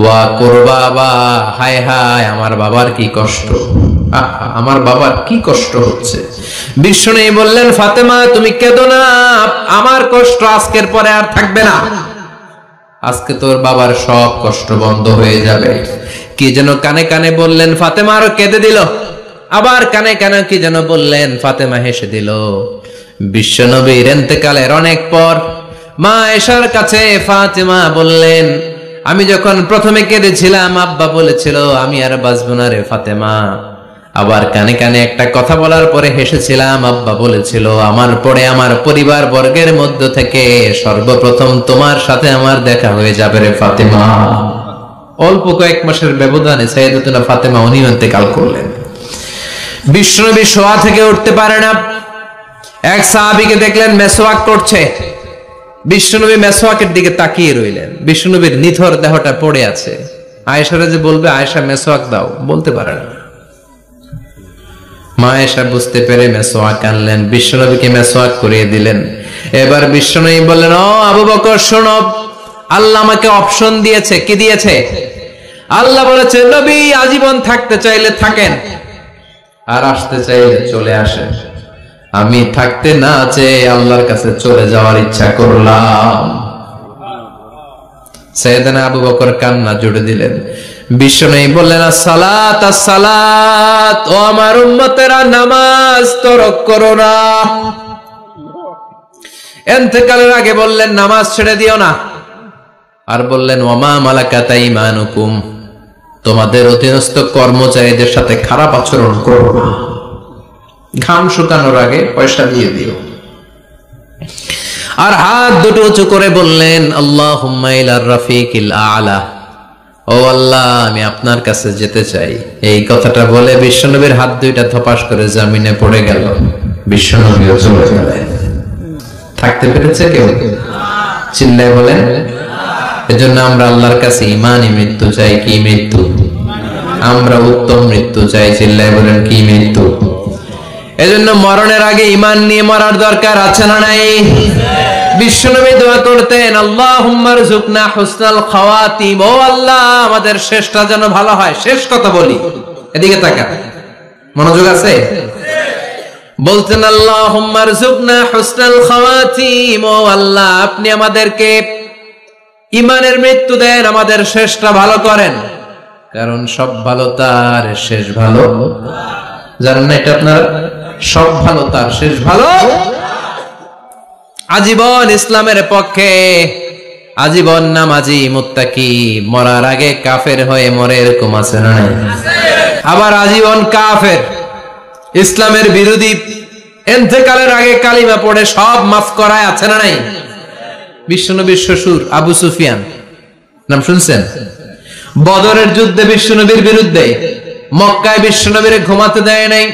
[SPEAKER 1] ওয়া কুরবাবা, হায় হায় আমার বাবার কি কষ্ট, আমার বাবার কি কষ্ট হচ্ছে। বিশ্বনবী বললেন ফাতেমা তুমি কেঁদো না, আমার কষ্ট আজকের পরে আর থাকবে না, আজকে তোর বাবার সব কষ্ট বন্ধ হয়ে যাবে। কি যেন কানে কানে বললেন, ফাতেমা আরো কেঁদে দিল। আবার কানে কানে কি যেন বললেন, ফাতেমা হেসে দিল। বিশ্বনবীর ইন্তেকালের অনেক পর মা আয়েশার কাছে ফাতেমা বললেন, আমি যখন প্রথমে কেঁদেছিলাম আব্বা বলেছিল আমি আর বাঁচব না রে ফাতেমা। আবার কানে কানে একটা কথা বলার পরে হেসেছিলাম, আব্বা বলেছিল আমার পরে আমার পরিবার বর্গের মধ্য থেকে সর্বপ্রথম তোমার সাথে আমার দেখা হয়ে যাবে রে ফাতেমা। অল্প কয়েক মাসের ব্যবধানে সাইয়্যিদাতুনা ফাতেমা উনি ইন্তেকাল করলেন। বিশ্বনবী শোয়া থেকে উঠতে পারে না। এক সাহাবীকে দেখলেন মেসওয়াক করছে, বিশ্বনবী মেসওয়াকের দিকে তাকিয়ে রইলেন। বিশ্বনবীর নিথর দেহটা পড়ে আছে। আয়েশারে যে বলবে আয়েশা মেসওয়াক দাও, বলতে পারে না। মা আয়েশা বুঝতে পেরে মেসওয়াক আনলেন, বিশ্বনবীকে মেসওয়াক করিয়ে দিলেন। এবার বিশ্বনবী বললেন, ও আবু বকর শোনো, আল্লাহ আমাকে অপশন দিয়েছে। কি দিয়েছে? আল্লাহ বলেছে নবী আজীবন থাকতে চাইলে থাকেন, আর আসতে চাইলে চলে আসেন। আমি থাকতে না চেয়ে আল্লাহর কাছে চলে যাওয়ার ইচ্ছা করলাম। সাইয়েদনা আবু বকর কান্না জুড়ে দিলেন। বিশ্বনবী বললেন আসসালাত আসসালাত, ও আমার উম্মতেরা নামাজ তরক করো না। ইন্তেকালের আগে বললেন নামাজ ছেড়ে দিও না, আর বললেন ওয়ামা মালাকাত আইমানুকুম, তোমাদের অধীনস্থ কর্মচারীদের সাথে খারাপ আচরণ করো না। ঘাম শুকানোর আগে পয়সা দিয়ে দিও। আর হাত দুটো উঁচু করে বললেন আল্লাহুম্মা ইলার রাফিকিল আ'লা, ও আল্লাহ আমি আপনার কাছে যেতে চাই। এই কথাটা বলে বিশ্বনবীর হাত দুইটা ধপাস করে জমিনে পড়ে গেল। বিশ্বনবীও চলে গেলেন। থাকতে পেরেছে কেউ? চিল্লায় বলেন। এজন্য আমরা আল্লাহর কাছে ইমানই মৃত্যু চাই। কি মৃত্যু? আমরা উত্তম মৃত্যু চাই। চিল্লায় বলেন কি মৃত্যু? এজন্য মরণের আগে ইমান নিয়ে মরার দরকার আছে না নাই? বিশ্বনবী দোয়া করতেন, আল্লাহুম্মা রযুকনা হুসনাল খাওয়াতিম, ও আল্লাহ আমাদের শেষটা যেন ভালো হয়। শেষ কথা বলি, এদিকে তাকা, মনোযোগ আছে? বলতেন আল্লাহুম্মা রযুকনা হুসনাল খাওয়াতিম, ও আল্লাহ আপনি আমাদেরকে ইমানের মৃত্যু দেন, আমাদের শেষটা ভালো করেন। কারণ সব ভালো তার শেষ ভালো। জানেন না এটা আপনারা? সব ভালো তার শেষ ভালো। আজীবন ইসলামের পক্ষে, আজীবন নামাজি মুত্তাকি, মরার আগে কাফের হয়ে মরে, এরকম আছে না? আবার আজীবন কাফের, ইসলামের বিরোধী, ইন্তেকালের আগে কালিমা পড়ে সব মাফ করায়, আছে না নাই? বিশ্বনবীর শ্বশুর আবু সুফিয়ান, নাম শুনছেন? বদরের যুদ্ধে বিশ্বনবীর বিরুদ্ধে, মক্কায় বিশ্বনবীরে ঘুমাতে দেয় নাই,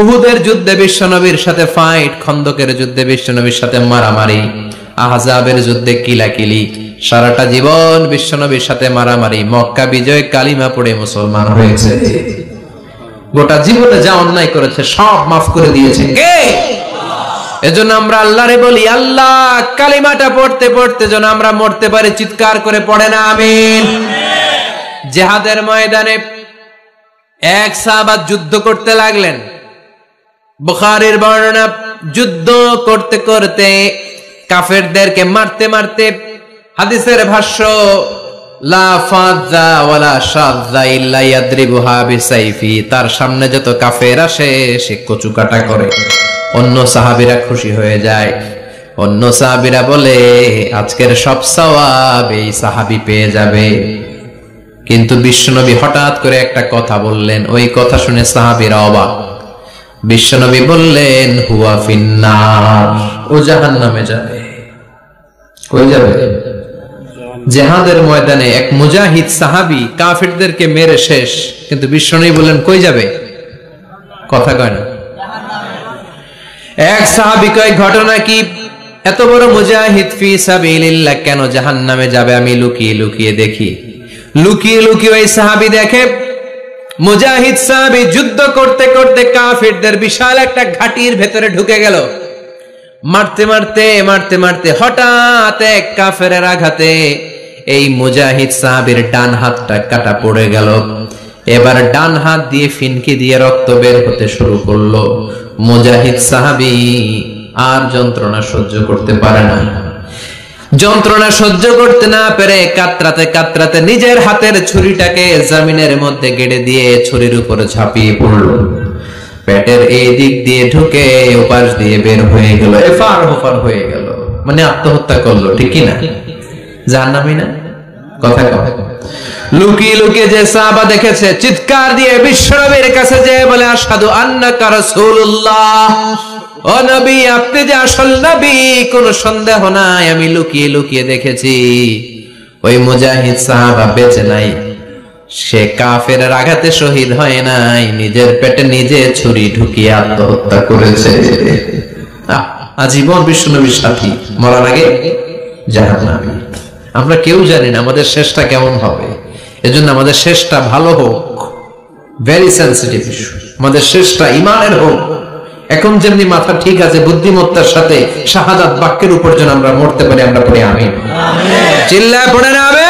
[SPEAKER 1] উহুদের যুদ্ধে বিশ্বনবীর সাথে ফাইট, খন্দকের যুদ্ধে বিশ্বনবীর সাথে মারামারি, আহজাবের যুদ্ধে কিলাকিলি, সারাটা জীবন বিশ্বনবীর সাথে মারামারি, মক্কা বিজয়, কালিমা পড়ে মুসলমান হয়েছে। গোটা জীবনে যা অন্যায় করেছে সব মাফ করে দিয়েছে কে? এজন্য আমরা আল্লাহরে বলি, আল্লাহ কালিমাটা পড়তে পড়তে যেন আমরা মরতে পারি। চিৎকার করে পড়ে না আমিন। জিহাদের ময়দানে এক সাহাবা যুদ্ধ করতে লাগলেন। বুখারীর বর্ণনা, যুদ্ধ করতে করতে কাফেরদেরকে মারতে মারতে, হাদিসের ভাষ্য, লা ফাযা ওয়ালা শাযা ইল্লা ইয়াদরিবুহা বিসাইফি, তার সামনে যত কাফের আসে সে কচু কাটা করে। অন্য সাহাবীরা খুশি হয়ে যায়। অন্য সাহাবীরা বলে আজকের সব সওয়াব এই সাহাবী পেয়ে যাবে। কিন্তু বিশ্বনবী হঠাৎ করে একটা কথা বললেন, ওই কথা শুনে সাহাবীরা অবাক। বিশ্বনবী বললেন, হুয়া ফিন্নার, ও জাহান্নামে যাবে। কই যাবে? জিহাদের ময়দানে এক মুজাহিদ সাহাবী কাফেরদেরকে মেরে শেষ, কিন্তু বিশ্বনবী বললেন কই যাবে? কথা কয় না। এক সাহাবী কয়, ঘটনা কি? এত বড় মুজাহিদ ফি সাবিলিল্লাহ কেন জাহান্নামে যাবে? আমি লুকিয়ে লুকিয়ে দেখি। লুকিয়ে লুকিয়ে ওই সাহাবী দেখে, মুজাহিদ সাহাবী যুদ্ধ করতে করতে কাফেরদের বিশাল একটা ঘাটির ভেতরে ঢুকে গেল। মারতে মারতে মারতে মারতে হঠাৎ এক কাফেরের আঘাতে এই মুজাহিদ সাহাবীর ডান হাতটা কাটা পড়ে গেল। এবার ডান হাত দিয়ে ফিনকি দিয়ে রক্ত বের হতে শুরু করলো। মুজাহিদ সাহাবী আর যন্ত্রণা সহ্য করতে পারে না। যন্ত্রণা সহ্য করতে না পেরে কাতরাতে কাতরাতে নিজের হাতের ছুরিটাকে জমিনের মধ্যে গেড়ে দিয়ে ছুরির উপরে ঝাঁপিয়ে পড়ল। পেটের এই দিক দিয়ে ঢুকে ওপাশ দিয়ে বের হয়ে গেল, এফার ওপার হয়ে গেল, মানে আত্মহত্যা করলো। ঠিক কি না? জাহান্নামী না? কথা কয়। লুকিয়ে লুকিয়ে যে সাহাবা দেখেছে, চিৎকার দিয়ে বিশ্বনবীর কাছে যেয়ে বলে, আশহাদু আন্নাকা রাসূলুল্লাহ, ও নবী আপনি যে আসল নবী, কোনো সন্দেহ নাই, আমি লুকিয়ে লুকিয়ে দেখেছি। ওই মুজাহিদ সাহাবা বেঁচে নাই, সে কাফেরের আঘাতে শহীদ হয় নাই, নিজের পেটে নিজে ছুরি ঢুকিয়ে আত্মহত্যা করেছে। আজীবন বিশ্বনবীর সাথী, মরার আগে জাহান্নামী। আমরা কেউ জানি না আমাদের শেষটা কেমন হবে। এজন্য আমাদের শেষটা ভালো হোক, ভেরি সেনসিটিভ ইস্যু। আমাদের শেষটা ইমানের হোক। এখন যেমনি মাথা ঠিক আছে, বুদ্ধিমত্তার সাথে শাহাদাত বাক্যের উপর যেন আমরা মরতে পারি। আমরা পড়ি আমিন। চিল্লায় পড়ে না আমিন।